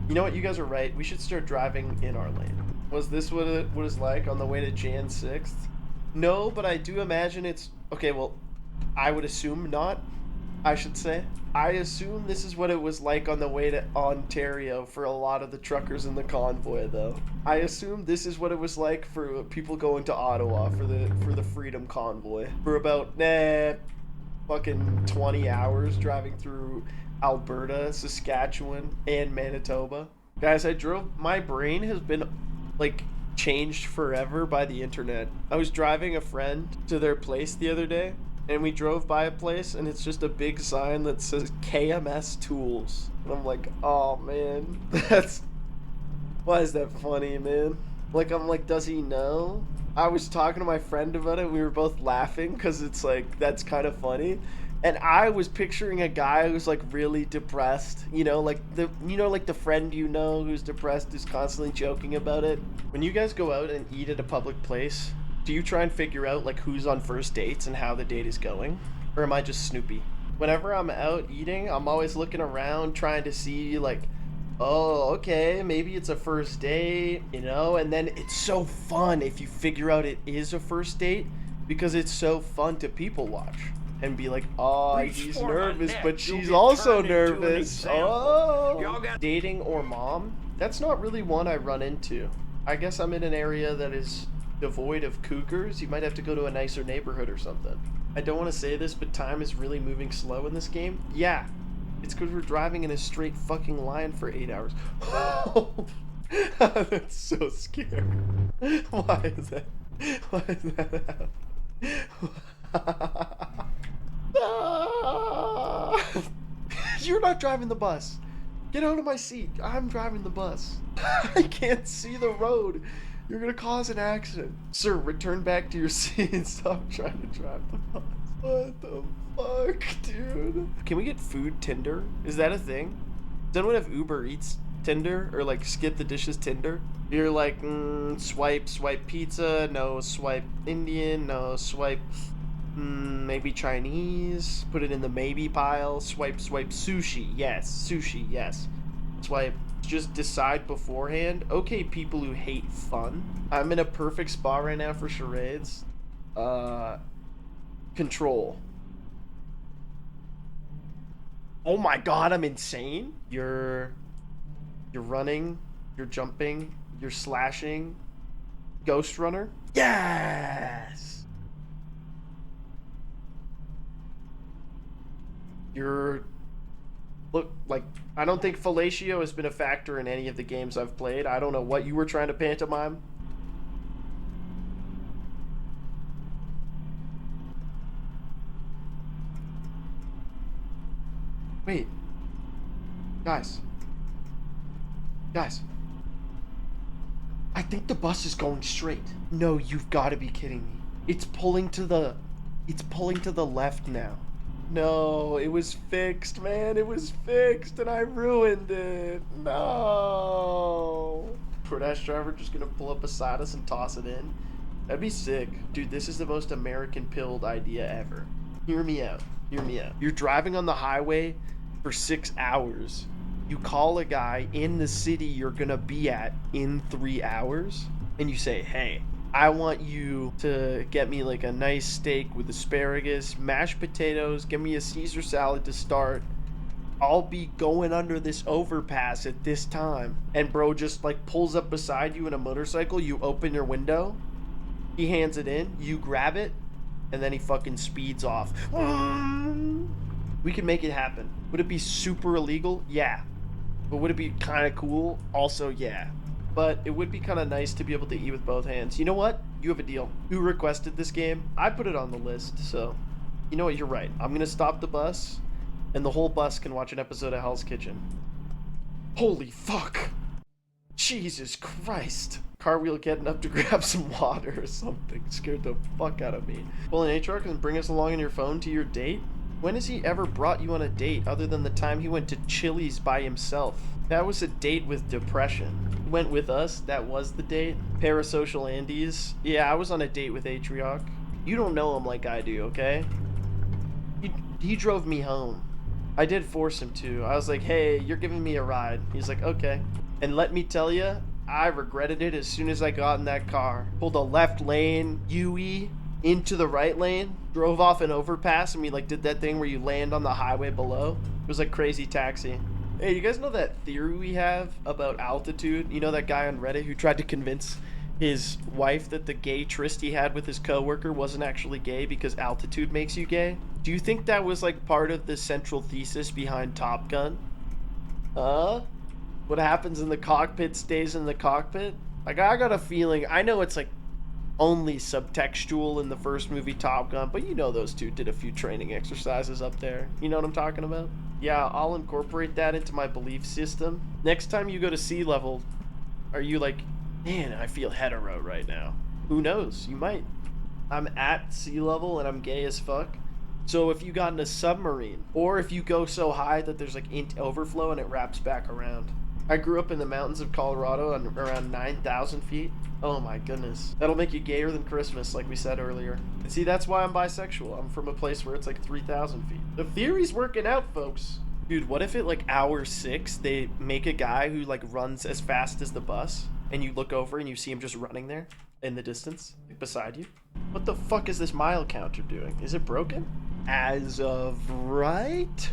You know what? You guys are right. We should start driving in our lane. Was this what it was like on the way to Jan 6th? No, but I do imagine it's... Okay, well, I would assume not, I should say. I assume this is what it was like on the way to Ontario for a lot of the truckers in the convoy, though. I assume this is what it was like for people going to Ottawa for the Freedom Convoy. For about, fucking 20 hours driving through Alberta, Saskatchewan, and Manitoba. Guys, my brain has been, like, changed forever by the internet. I was driving a friend to their place the other day, and we drove by a place, and it's just a big sign that says KMS Tools. And I'm like, oh, man, why is that funny, man? Like, I'm like, does he know? I was talking to my friend about it, we were both laughing, because it's like, that's kind of funny. And I was picturing a guy who's like really depressed, like the friend who's depressed, who's constantly joking about it. When you guys go out and eat at a public place, do you try and figure out like who's on first dates and how the date is going? Or am I just Snoopy? Whenever I'm out eating, I'm always looking around trying to see like, oh, okay, maybe it's a first date, and then it's so fun if you figure out it is a first date because it's so fun to people watch. And be like, oh, he's nervous, but she's also nervous. Oh. Dating or mom? That's not really one I run into. I guess I'm in an area that is devoid of cougars. You might have to go to a nicer neighborhood or something. I don't want to say this, but time is really moving slow in this game. Yeah, it's because we're driving in a straight fucking line for 8 hours. That's so scary. Why is that happening? You're not driving the bus. Get out of my seat. I'm driving the bus. I can't see the road. You're gonna cause an accident. Sir, return back to your seat and stop trying to drive the bus. What the fuck, dude? Can we get food Tinder? Is that a thing? Does anyone have Uber Eats Tinder? Or like skip the dishes Tinder? You're like, swipe pizza, no, swipe Indian, no, swipe... maybe Chinese, put it in the maybe pile, swipe sushi, yes, swipe, just decide beforehand. Okay, people who hate fun. I'm in a perfect spot right now for charades. Control. Oh my god, I'm insane. You're running, you're jumping, you're slashing. Ghost Runner? Yes! I don't think fellatio has been a factor in any of the games I've played. I don't know what you were trying to pantomime. Wait. Guys. I think the bus is going straight. No, you've got to be kidding me. It's pulling to the left now. No, it was fixed, man. It was fixed, and I ruined it. No. DoorDash driver just gonna pull up beside us and toss it in. That'd be sick. Dude, this is the most American pilled idea ever. Hear me out. Hear me out. You're driving on the highway for 6 hours. You call a guy in the city you're gonna be at in 3 hours, and you say, hey, I want you to get me like a nice steak with asparagus, mashed potatoes, give me a Caesar salad to start. I'll be going under this overpass at this time. And bro just like pulls up beside you in a motorcycle. You open your window. He hands it in. You grab it. And then he fucking speeds off. We can make it happen. Would it be super illegal? Yeah. But would it be kind of cool? Also, yeah. But it would be kind of nice to be able to eat with both hands. You know what? You have a deal. Who requested this game? I put it on the list, so... You know what? You're right. I'm gonna stop the bus, and the whole bus can watch an episode of Hell's Kitchen. Holy fuck! Jesus Christ! Carwheel getting up to grab some water or something scared the fuck out of me. Well, an HR can bring us along on your phone to your date? When has he ever brought you on a date other than the time he went to Chili's by himself? That was a date with depression. He went with us, that was the date. Parasocial Andes. Yeah, I was on a date with Atrioc. You don't know him like I do, okay? He drove me home. I did force him to. I was like, hey, you're giving me a ride. He's like, okay. And let me tell you, I regretted it as soon as I got in that car. Pulled a left lane, UE, into the right lane, drove off an overpass, and we like did that thing where you land on the highway below. It was like Crazy Taxi. Hey, you guys know that theory we have about altitude? You know that guy on Reddit who tried to convince his wife that the gay tryst he had with his coworker wasn't actually gay because altitude makes you gay? Do you think that was like part of the central thesis behind Top Gun? What happens in the cockpit stays in the cockpit? Like, I got a feeling, I know it's like only subtextual in the first movie Top Gun, but you know those two did a few training exercises up there. You know what I'm talking about? Yeah, I'll incorporate that into my belief system. Next time you go to sea level, are you like, man, I feel hetero right now? Who knows? You might. I'm at sea level and I'm gay as fuck. So if you got in a submarine, or if you go so high that there's like int overflow and it wraps back around. I grew up in the mountains of Colorado on around 9,000 feet. Oh my goodness. That'll make you gayer than Christmas, like we said earlier. And see, that's why I'm bisexual. I'm from a place where it's like 3,000 feet. The theory's working out, folks. Dude, what if at like hour 6, they make a guy who like runs as fast as the bus, and you look over and you see him just running there in the distance, like beside you? What the fuck is this mile counter doing? Is it broken? As of right?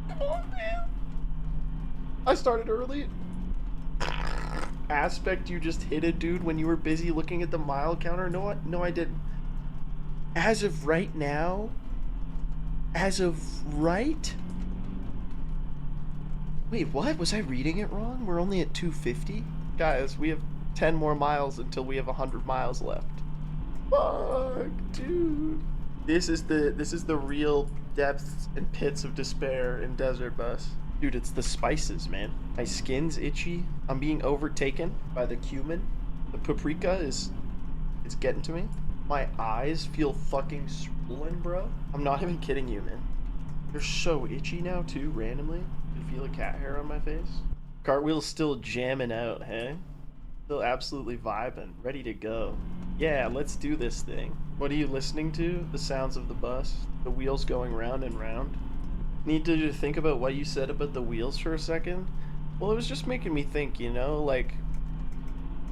Come on, man. I started early. Aspect, you just hit a dude when you were busy looking at the mile counter? No, I didn't. As of right now? As of right? Wait, what? Was I reading it wrong? We're only at 250? Guys, we have 10 more miles until we have 100 miles left. Fuck, dude. This is the real depths and pits of despair in Desert Bus. Dude, it's the spices, man. My skin's itchy. I'm being overtaken by the cumin. The paprika is getting to me. My eyes feel fucking swollen, bro. I'm not even kidding you, man. They're so itchy now, too, randomly. I feel a cat hair on my face. Cartwheel's still jamming out, hey? Still absolutely vibing, ready to go. Yeah, let's do this thing. What are you listening to? The sounds of the bus? The wheels going round and round? Need to think about what you said about the wheels for a second? Well, it was just making me think, you know, like,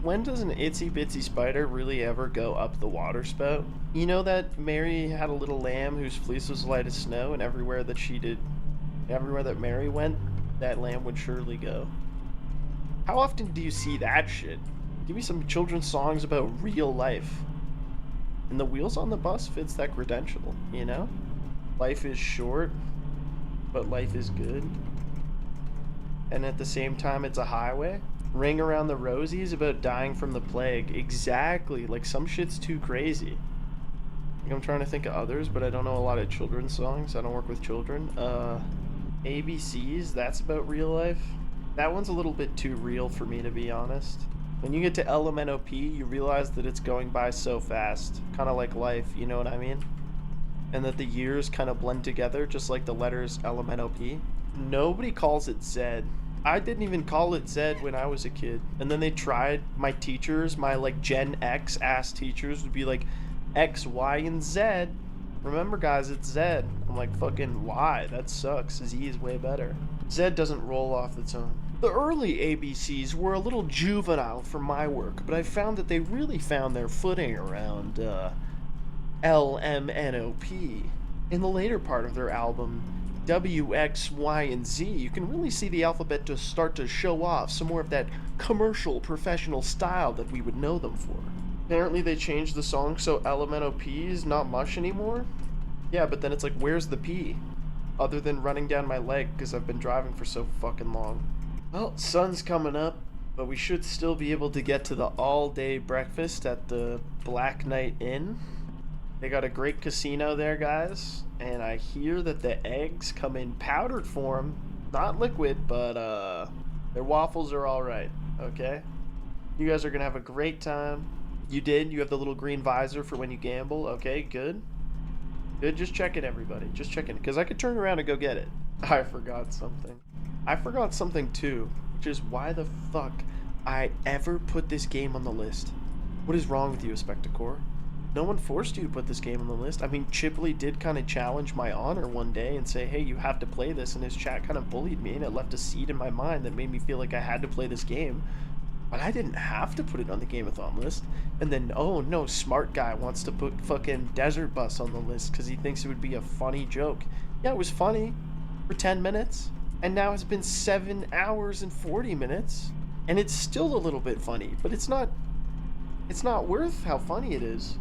when does an itsy bitsy spider really ever go up the water spout? You know that Mary had a little lamb whose fleece was light as snow, and everywhere that Mary went, that lamb would surely go. How often do you see that shit? Give me some children's songs about real life. And the wheels on the bus fits that credential, you know? Life is short, but life is good. And at the same time, it's a highway. Ring Around the Rosies about dying from the plague. Exactly. Like, some shit's too crazy. Like, I'm trying to think of others, but I don't know a lot of children's songs. I don't work with children. ABCs, that's about real life. That one's a little bit too real for me, to be honest. When you get to LMNOP, you realize that it's going by so fast. Kind of like life, you know what I mean? and that the years kind of blend together, just like the letters LMNOP. Nobody calls it Z. I didn't even call it Z when I was a kid. And then they tried, my teachers, my like Gen X ass teachers would be like, X, Y, and Z. Remember guys, it's Z. I'm like, fucking Y, that sucks. Z is way better. Z doesn't roll off the tongue. The early ABCs were a little juvenile for my work, but I found that they really found their footing around LMNOP. In the later part of their album, W, X, Y, and Z, you can really see the alphabet to start to show off some more of that commercial, professional style that we would know them for. Apparently they changed the song so LMNOP is not much anymore. Yeah, but then it's like, where's the P? Other than running down my leg because I've been driving for so fucking long. Well, sun's coming up, but we should still be able to get to the all-day breakfast at the Black Knight Inn. They got a great casino there, guys, and I hear that the eggs come in powdered form, not liquid, but their waffles are all right, okay? You guys are gonna have a great time. You did? You have the little green visor for when you gamble? Okay, good. Good, just checking everybody. Just checking, because I could turn around and go get it. I forgot something. I forgot something too, which is why the fuck I ever put this game on the list. What is wrong with you, Aspecticor? No one forced you to put this game on the list. I mean, Chipley did kind of challenge my honor one day and say, hey, you have to play this, and his chat kind of bullied me, and it left a seed in my mind that made me feel like I had to play this game. But I didn't have to put it on the Game-a-thon list. And then, oh no, smart guy wants to put fucking Desert Bus on the list because he thinks it would be a funny joke. Yeah, it was funny for 10 minutes. And now it's been 7 hours and 40 minutes. And it's still a little bit funny, but it's not worth how funny it is.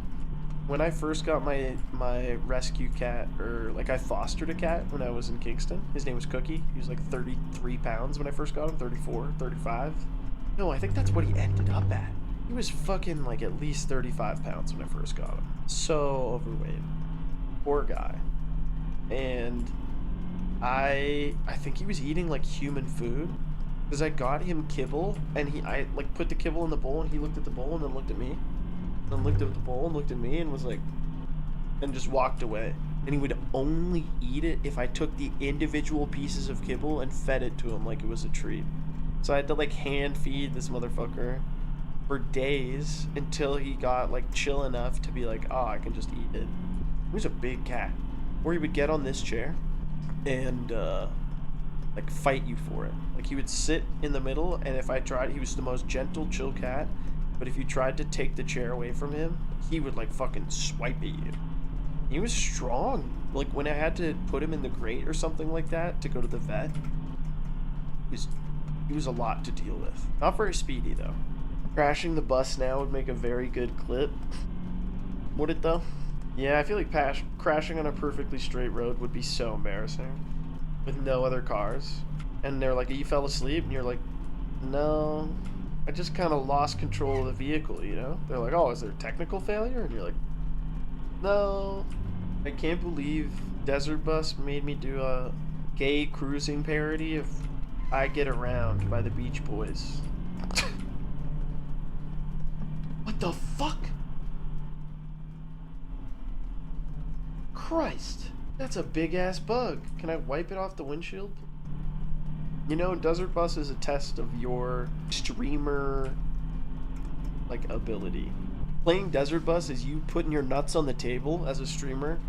When I first got my rescue cat, or like I fostered a cat when I was in Kingston. His name was Cookie. He was like 33 pounds when I first got him, 34, 35. No, I think that's what he ended up at. He was fucking like at least 35 pounds when I first got him. So overweight. Poor guy. And I think he was eating like human food. Because I got him kibble, and I like put the kibble in the bowl, and he looked at the bowl and then looked at me. And then looked at the bowl and looked at me and was like, and just walked away. And he would only eat it if I took the individual pieces of kibble and fed it to him like it was a treat. So I had to like hand feed this motherfucker for days until he got like chill enough to be like, oh, I can just eat it. He was a big cat. Or he would get on this chair and like fight you for it. Like he would sit in the middle, and if I tried, he was the most gentle, chill cat. But if you tried to take the chair away from him, he would like fucking swipe at you. He was strong. Like when I had to put him in the grate or something like that to go to the vet, he was a lot to deal with. Not very speedy though. Crashing the bus now would make a very good clip. Would it though? Yeah, I feel like crashing on a perfectly straight road would be so embarrassing. With no other cars. And they're like, you fell asleep? And you're like, no. I just kind of lost control of the vehicle, you know? They're like, oh, is there technical failure? And you're like, no. I can't believe Desert Bus made me do a gay cruising parody of I Get Around by the Beach Boys. What the fuck? Christ, that's a big ass bug. Can I wipe it off the windshield? You know, Desert Bus is a test of your streamer like ability. Playing Desert Bus is you putting your nuts on the table as a streamer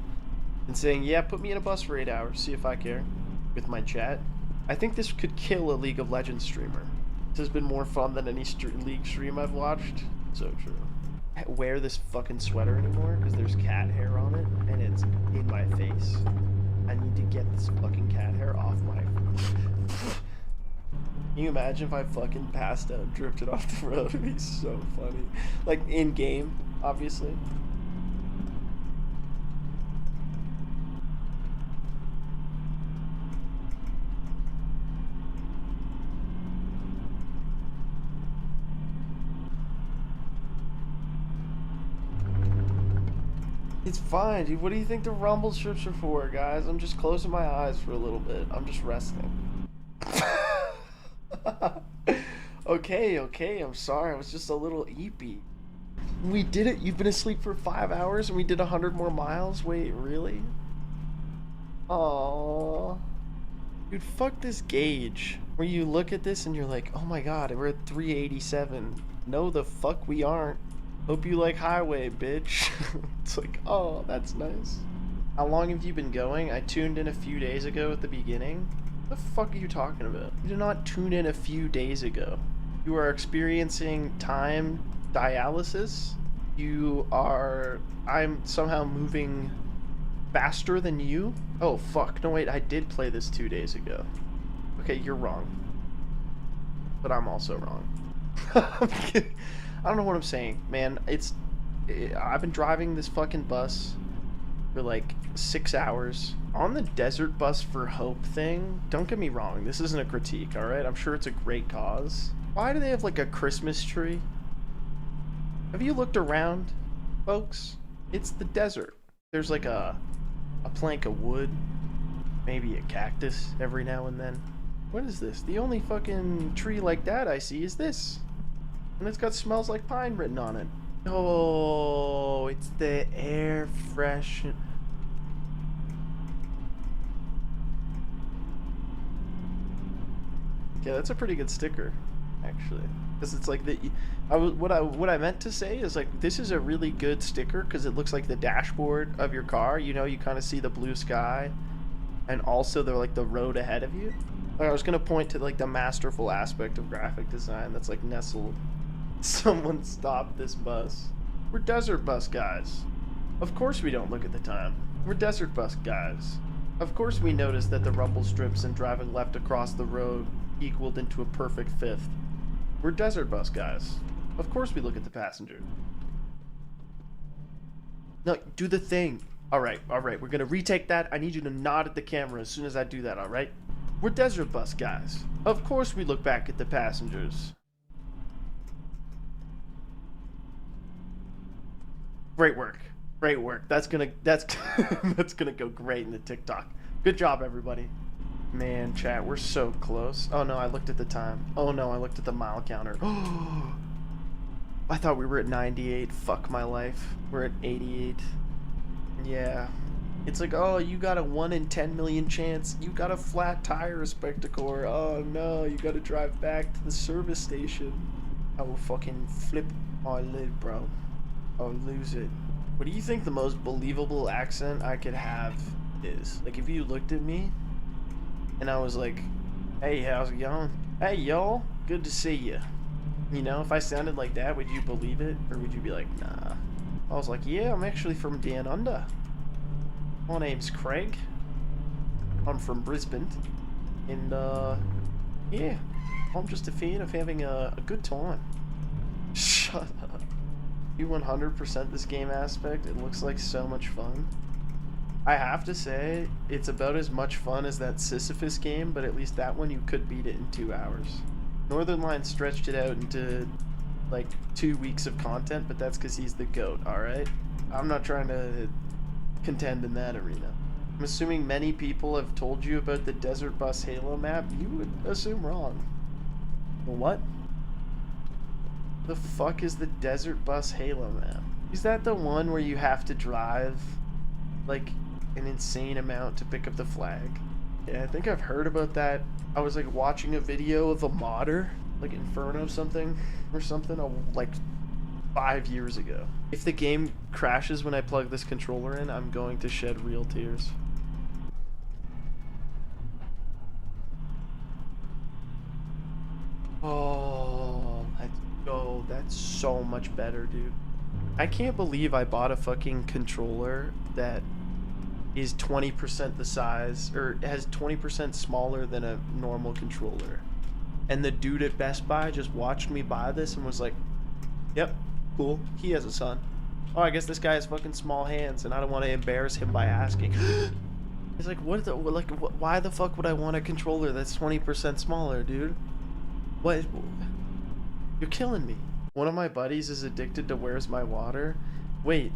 and saying, yeah, put me in a bus for 8 hours, see if I care, with my chat. I think this could kill a League of Legends streamer. This has been more fun than any League stream I've watched. So true. I can't wear this fucking sweater anymore because there's cat hair on it and it's in my face. I need to get this fucking cat hair off my... Can you imagine if I fucking passed out and drifted off the road? It'd be so funny. Like, in game, obviously. It's fine, dude. What do you think the rumble strips are for, guys? I'm just closing my eyes for a little bit. I'm just resting. Okay, I'm sorry. I was just a little eepy. We did it. You've been asleep for 5 hours and we did 100 more miles? Wait, really? Aww. Dude, fuck this gauge. Where you look at this and you're like, oh my god, we're at 387. No, the fuck we aren't. Hope you like highway, bitch. It's like, oh, that's nice. How long have you been going? I tuned in a few days ago at the beginning. What the fuck are you talking about? You did not tune in a few days ago. You are experiencing time dialysis. I'm somehow moving faster than you? Oh, fuck. No, wait, I did play this 2 days ago. Okay, you're wrong. But I'm also wrong. I don't know what I'm saying, man. I've been driving this fucking bus for like 6 hours. On the Desert Bus for Hope thing, don't get me wrong, this isn't a critique, alright? I'm sure it's a great cause. Why do they have like a Christmas tree? Have you looked around, folks? It's the desert. There's like a plank of wood, maybe a cactus every now and then. What is this? The only fucking tree like that I see is this. And it's got smells like pine written on it. Oh, it's the air freshen. Yeah, that's a pretty good sticker, actually. Because it's like what I meant to say is like, this is a really good sticker because it looks like the dashboard of your car. You know, you kind of see the blue sky, and also the like the road ahead of you. Like, I was gonna point to like the masterful aspect of graphic design that's like nestled. Someone stopped this bus. We're desert bus guys. Of course we don't look at the time. We're desert bus guys. Of course we noticed that the rumble strips and driving left across the road equaled into a perfect fifth. We're desert bus guys. Of course we look at the passenger. No, do the thing. Alright, we're gonna retake that. I need you to nod at the camera as soon as I do that, alright? We're desert bus guys. Of course we look back at the passengers. Great work. Great work. That's gonna go great in the TikTok. Good job, everybody. Man, chat, we're so close. Oh no, I looked at the time. Oh no, I looked at the mile counter. Oh, I thought we were at 98. Fuck my life. We're at 88. Yeah. It's like, oh, you got a 1 in 10 million chance. You got a flat tire, Aspecticor. Oh no, you gotta drive back to the service station. I will fucking flip my lid, bro. I'll lose it. What do you think the most believable accent I could have is? Like, if you looked at me and I was like, hey, how's it going? Hey, y'all, good to see you. You know, if I sounded like that, would you believe it? Or would you be like, nah? I was like, yeah, I'm actually from Down Under. My name's Craig. I'm from Brisbane. And, yeah, I'm just a fan of having a good time. Shut up. You 100% this game aspect. It looks like so much fun. I have to say, it's about as much fun as that Sisyphus game, but at least that one you could beat it in 2 hours. Northern Line stretched it out into like 2 weeks of content, but that's because he's the GOAT, alright? I'm not trying to contend in that arena. I'm assuming many people have told you about the Desert Bus Halo map. You would assume wrong. What? The fuck is the Desert Bus Halo map? Is that the one where you have to drive like an insane amount to pick up the flag? Yeah, I think I've heard about that. I was like watching a video of a modder, like Inferno something or something, like 5 years ago. If the game crashes when I plug this controller in, I'm going to shed real tears. Oh, that's so much better, dude. I can't believe I bought a fucking controller that is 20% the size, or has 20% smaller than a normal controller. And the dude at Best Buy just watched me buy this and was like, yep, cool, he has a son. Oh, I guess this guy has fucking small hands and I don't want to embarrass him by asking. He's like, why the fuck would I want a controller that's 20% smaller, dude? What? You're killing me. One of my buddies is addicted to Where's My Water. Wait,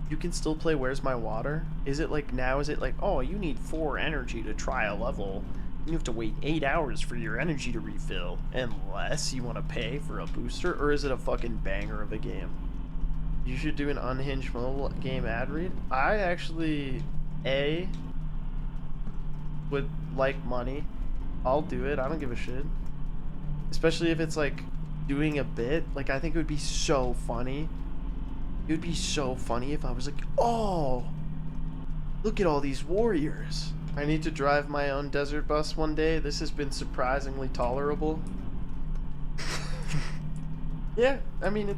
you can still play Where's My Water? Is it like now, is it like, oh, you need 4 energy to try a level. You have to wait 8 hours for your energy to refill, unless you want to pay for a booster? Or is it a fucking banger of a game? You should do an unhinged mobile game ad read. I actually, would like money. I'll do it. I don't give a shit. Especially if it's like doing a bit. Like, I think it would be so funny. It would be so funny if I was like, oh, look at all these warriors. I need to drive my own desert bus one day. This has been surprisingly tolerable. Yeah, I mean,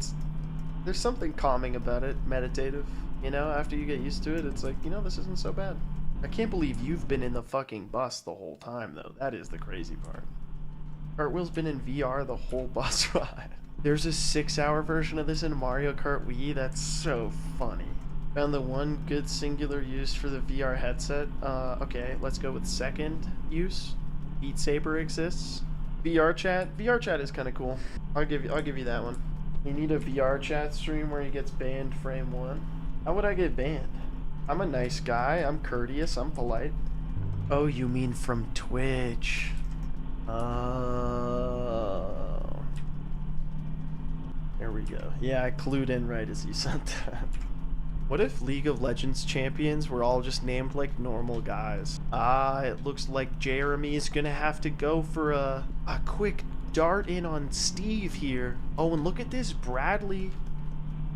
there's something calming about it, meditative. You know, after you get used to it, it's like, you know, this isn't so bad. I can't believe you've been in the fucking bus the whole time, though. That is the crazy part. Cartwheel's been in VR the whole bus ride. There's a 6-hour version of this in Mario Kart Wii. That's so funny. Found the one good singular use for the VR headset. Okay, let's go with second use. Beat Saber exists. VR chat is kind of cool. I'll give you that one. You need a VR chat stream where he gets banned frame 1. How would I get banned? I'm a nice guy. I'm courteous. I'm polite. Oh, you mean from Twitch? Oh. There we go. Yeah, I clued in right as you said that. What if League of Legends champions were all just named like normal guys? It looks like Jeremy's gonna have to go for a quick dart in on Steve here. Oh, and look at this, Bradley.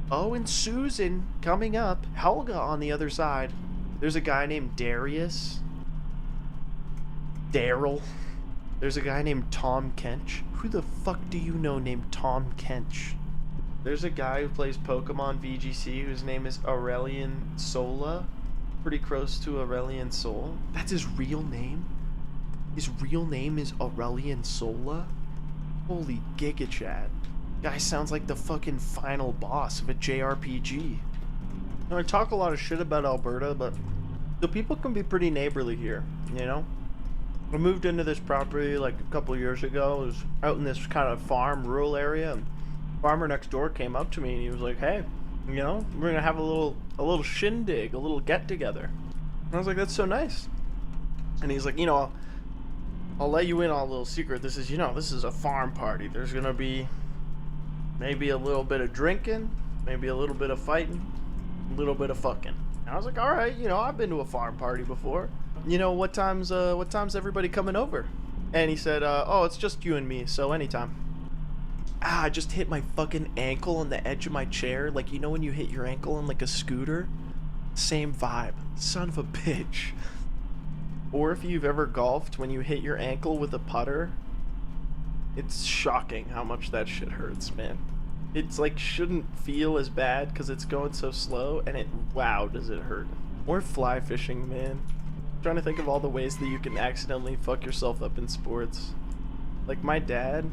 Oh, and Susan coming up. Helga on the other side. There's a guy named Darius. Daryl. There's a guy named Tom Kench. Who the fuck do you know named Tom Kench? There's a guy who plays Pokemon VGC whose name is Aurelian Sola. Pretty close to Aurelian Soul. That's his real name? His real name is Aurelian Sola? Holy Giga Chad. Guy sounds like the fucking final boss of a JRPG. Now, I talk a lot of shit about Alberta, but the people can be pretty neighborly here, you know? I moved into this property like a couple years ago. It was out in this kind of farm, rural area, and farmer next door came up to me and he was like, hey, you know, we're gonna have a little shindig, a little get together. And I was like, that's so nice. And he's like, you know, I'll let you in on a little secret. This is, you know, this is a farm party. There's gonna be maybe a little bit of drinking, maybe a little bit of fighting, a little bit of fucking. And I was like, all right, you know, I've been to a farm party before. You know, what time's everybody coming over? And he said, oh, it's just you and me, so anytime. I just hit my fucking ankle on the edge of my chair. Like, you know when you hit your ankle on like a scooter? Same vibe. Son of a bitch. Or if you've ever golfed, when you hit your ankle with a putter, it's shocking how much that shit hurts, man. It's like shouldn't feel as bad because it's going so slow, and wow, does it hurt. Or fly fishing, man. I'm trying to think of all the ways that you can accidentally fuck yourself up in sports. Like, my dad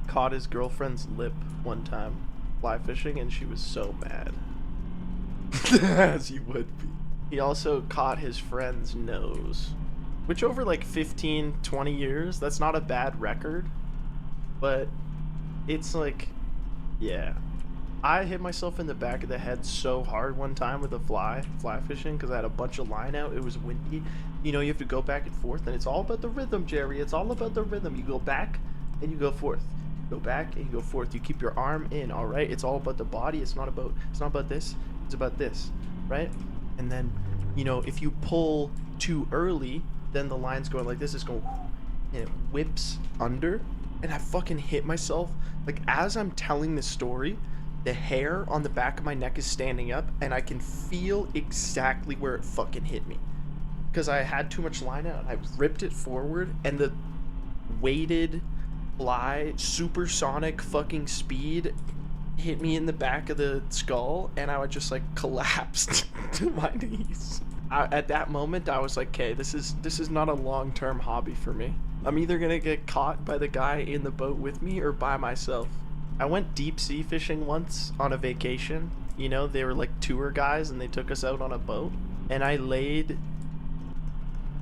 caught his girlfriend's lip one time fly fishing, and she was so mad. As you would be. He also caught his friend's nose, which over like 15, 20 years, that's not a bad record, but it's like, yeah. I hit myself in the back of the head so hard one time with a fly fishing, because I had a bunch of line out. It was windy. You know, you have to go back and forth, and it's all about the rhythm, Jerry. It's all about the rhythm. You go back and you go forth. Go back and you go forth. You keep your arm in, all right? It's all about the body. It's not about this. It's about this, right? And then, you know, if you pull too early, then the line's going like this. It's going, and it whips under. And I fucking hit myself. Like, as I'm telling this story, the hair on the back of my neck is standing up, and I can feel exactly where it fucking hit me. Because I had too much line out. I ripped it forward, and the weighted fly, supersonic fucking speed hit me in the back of the skull, and I would just like collapsed to my knees. At that moment, I was like, okay, this is not a long-term hobby for me. I'm either gonna get caught by the guy in the boat with me or by myself. I went deep sea fishing once on a vacation. You know, they were like tour guys and they took us out on a boat. And I laid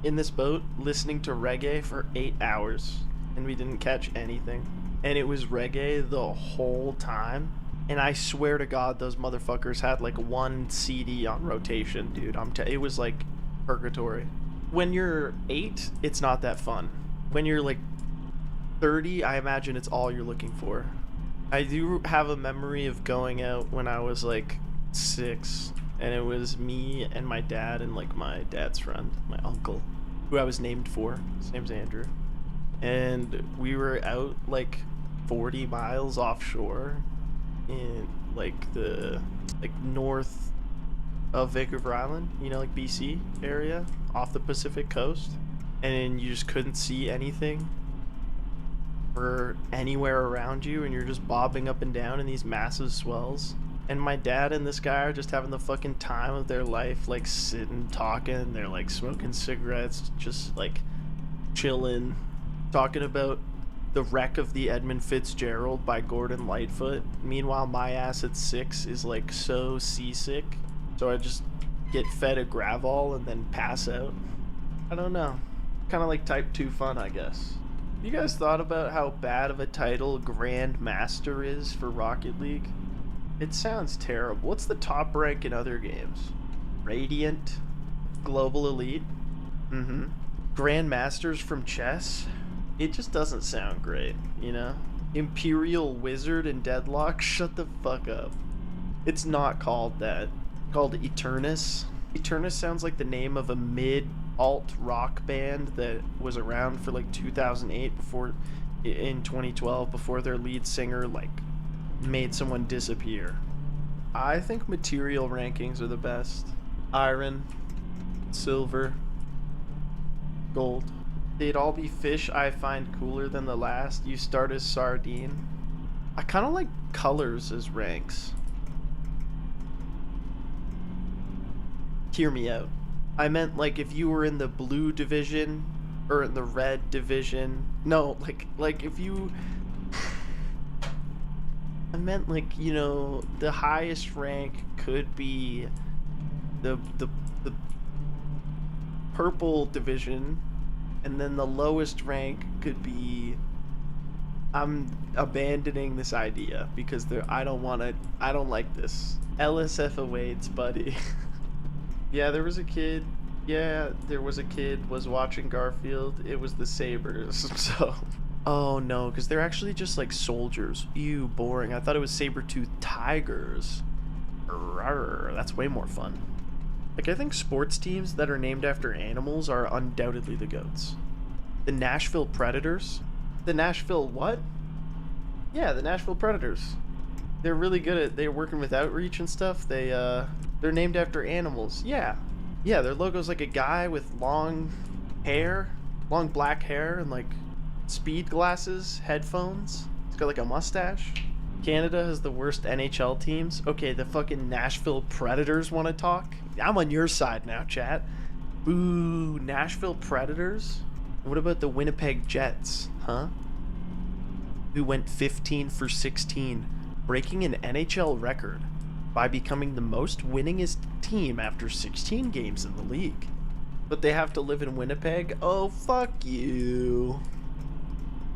in this boat listening to reggae for 8 hours. And we didn't catch anything. And it was reggae the whole time. And I swear to God, those motherfuckers had like one CD on rotation, dude. It was like purgatory. When you're 8, it's not that fun. When you're like 30, I imagine it's all you're looking for. I do have a memory of going out when I was like 6, and it was me and my dad and like my dad's friend, my uncle, who I was named for. His name's Andrew. And we were out like 40 miles offshore in like the north of Vancouver Island, you know, like BC area off the Pacific coast, and you just couldn't see anything or anywhere around you, and you're just bobbing up and down in these massive swells. And my dad and this guy are just having the fucking time of their life, like sitting, talking, they're like smoking cigarettes, just like chilling, talking about the wreck of the Edmund Fitzgerald by Gordon Lightfoot. Meanwhile, my ass at 6 is like so seasick, so I just get fed a Gravol and then pass out. I don't know. Kind of like type 2 fun, I guess. You guys thought about how bad of a title Grand Master is for Rocket League? It sounds terrible. What's the top rank in other games? Radiant? Global Elite? Grand Masters from chess? It just doesn't sound great, you know? Imperial Wizard and Deadlock? Shut the fuck up. It's not called that. It's called Eternus. Eternus sounds like the name of a mid-alt rock band that was around for like 2008 in 2012 before their lead singer like made someone disappear. I think material rankings are the best. Iron, silver, gold. They'd all be fish I find cooler than the last. You start as sardine. I kind of like colors as ranks. Hear me out. I meant like if you were in the blue division or in the red division. No, like if you... I meant like, you know, the highest rank could be the purple division, and then the lowest rank could be... I'm abandoning this idea because I don't like this. LSF awaits, buddy. Yeah, there was a kid was watching Garfield. It was the Sabres, so... Oh no, because they're actually just like soldiers. Ew, boring. I thought it was saber-toothed tigers. Rawr, that's way more fun. Like, I think sports teams that are named after animals are undoubtedly the GOATs. The Nashville Predators? The Nashville what? Yeah, the Nashville Predators. They're really good at, they're working with outreach and stuff. They're named after animals. Yeah. Yeah, their logo's like a guy with long hair, long black hair, and like speed glasses, headphones. He's got like a mustache. Canada has the worst NHL teams. Okay, the fucking Nashville Predators want to talk? I'm on your side now, chat. Boo, Nashville Predators? What about the Winnipeg Jets, huh? Who went 15 for 16, breaking an NHL record by becoming the most winningest team after 16 games in the league. But they have to live in Winnipeg? Oh, fuck you.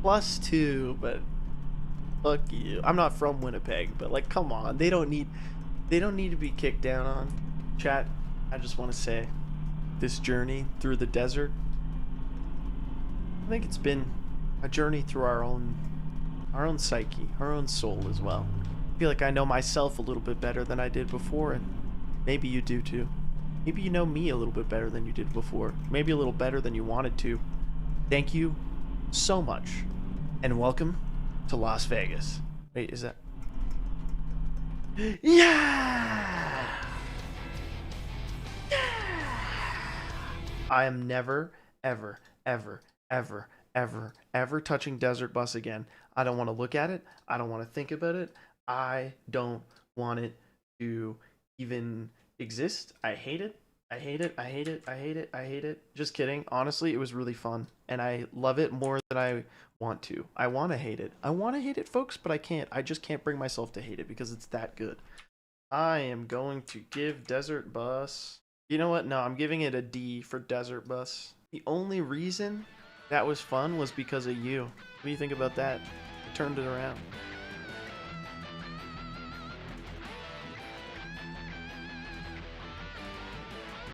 +2, but fuck you. I'm not from Winnipeg, but like, come on. They don't need to be kicked down on. Chat, I just want to say, this journey through the desert, I think it's been a journey through our own psyche, our own soul as well. I feel like I know myself a little bit better than I did before, and maybe you do too. Maybe you know me a little bit better than you did before. Maybe a little better than you wanted to. Thank you so much, and welcome to Las Vegas. Wait, is that... Yeah! I am never, ever, ever, ever, ever, ever touching Desert Bus again. I don't want to look at it. I don't want to think about it. I don't want it to even exist. I hate it. I hate it. I hate it. I hate it. I hate it. Just kidding. Honestly, it was really fun, and I love it more than I want to. I want to hate it. I want to hate it, folks, but I can't. I just can't bring myself to hate it because it's that good. I am going to give Desert Bus... You know what? No, I'm giving it a D for Desert Bus. The only reason that was fun was because of you. What do you think about that? I turned it around.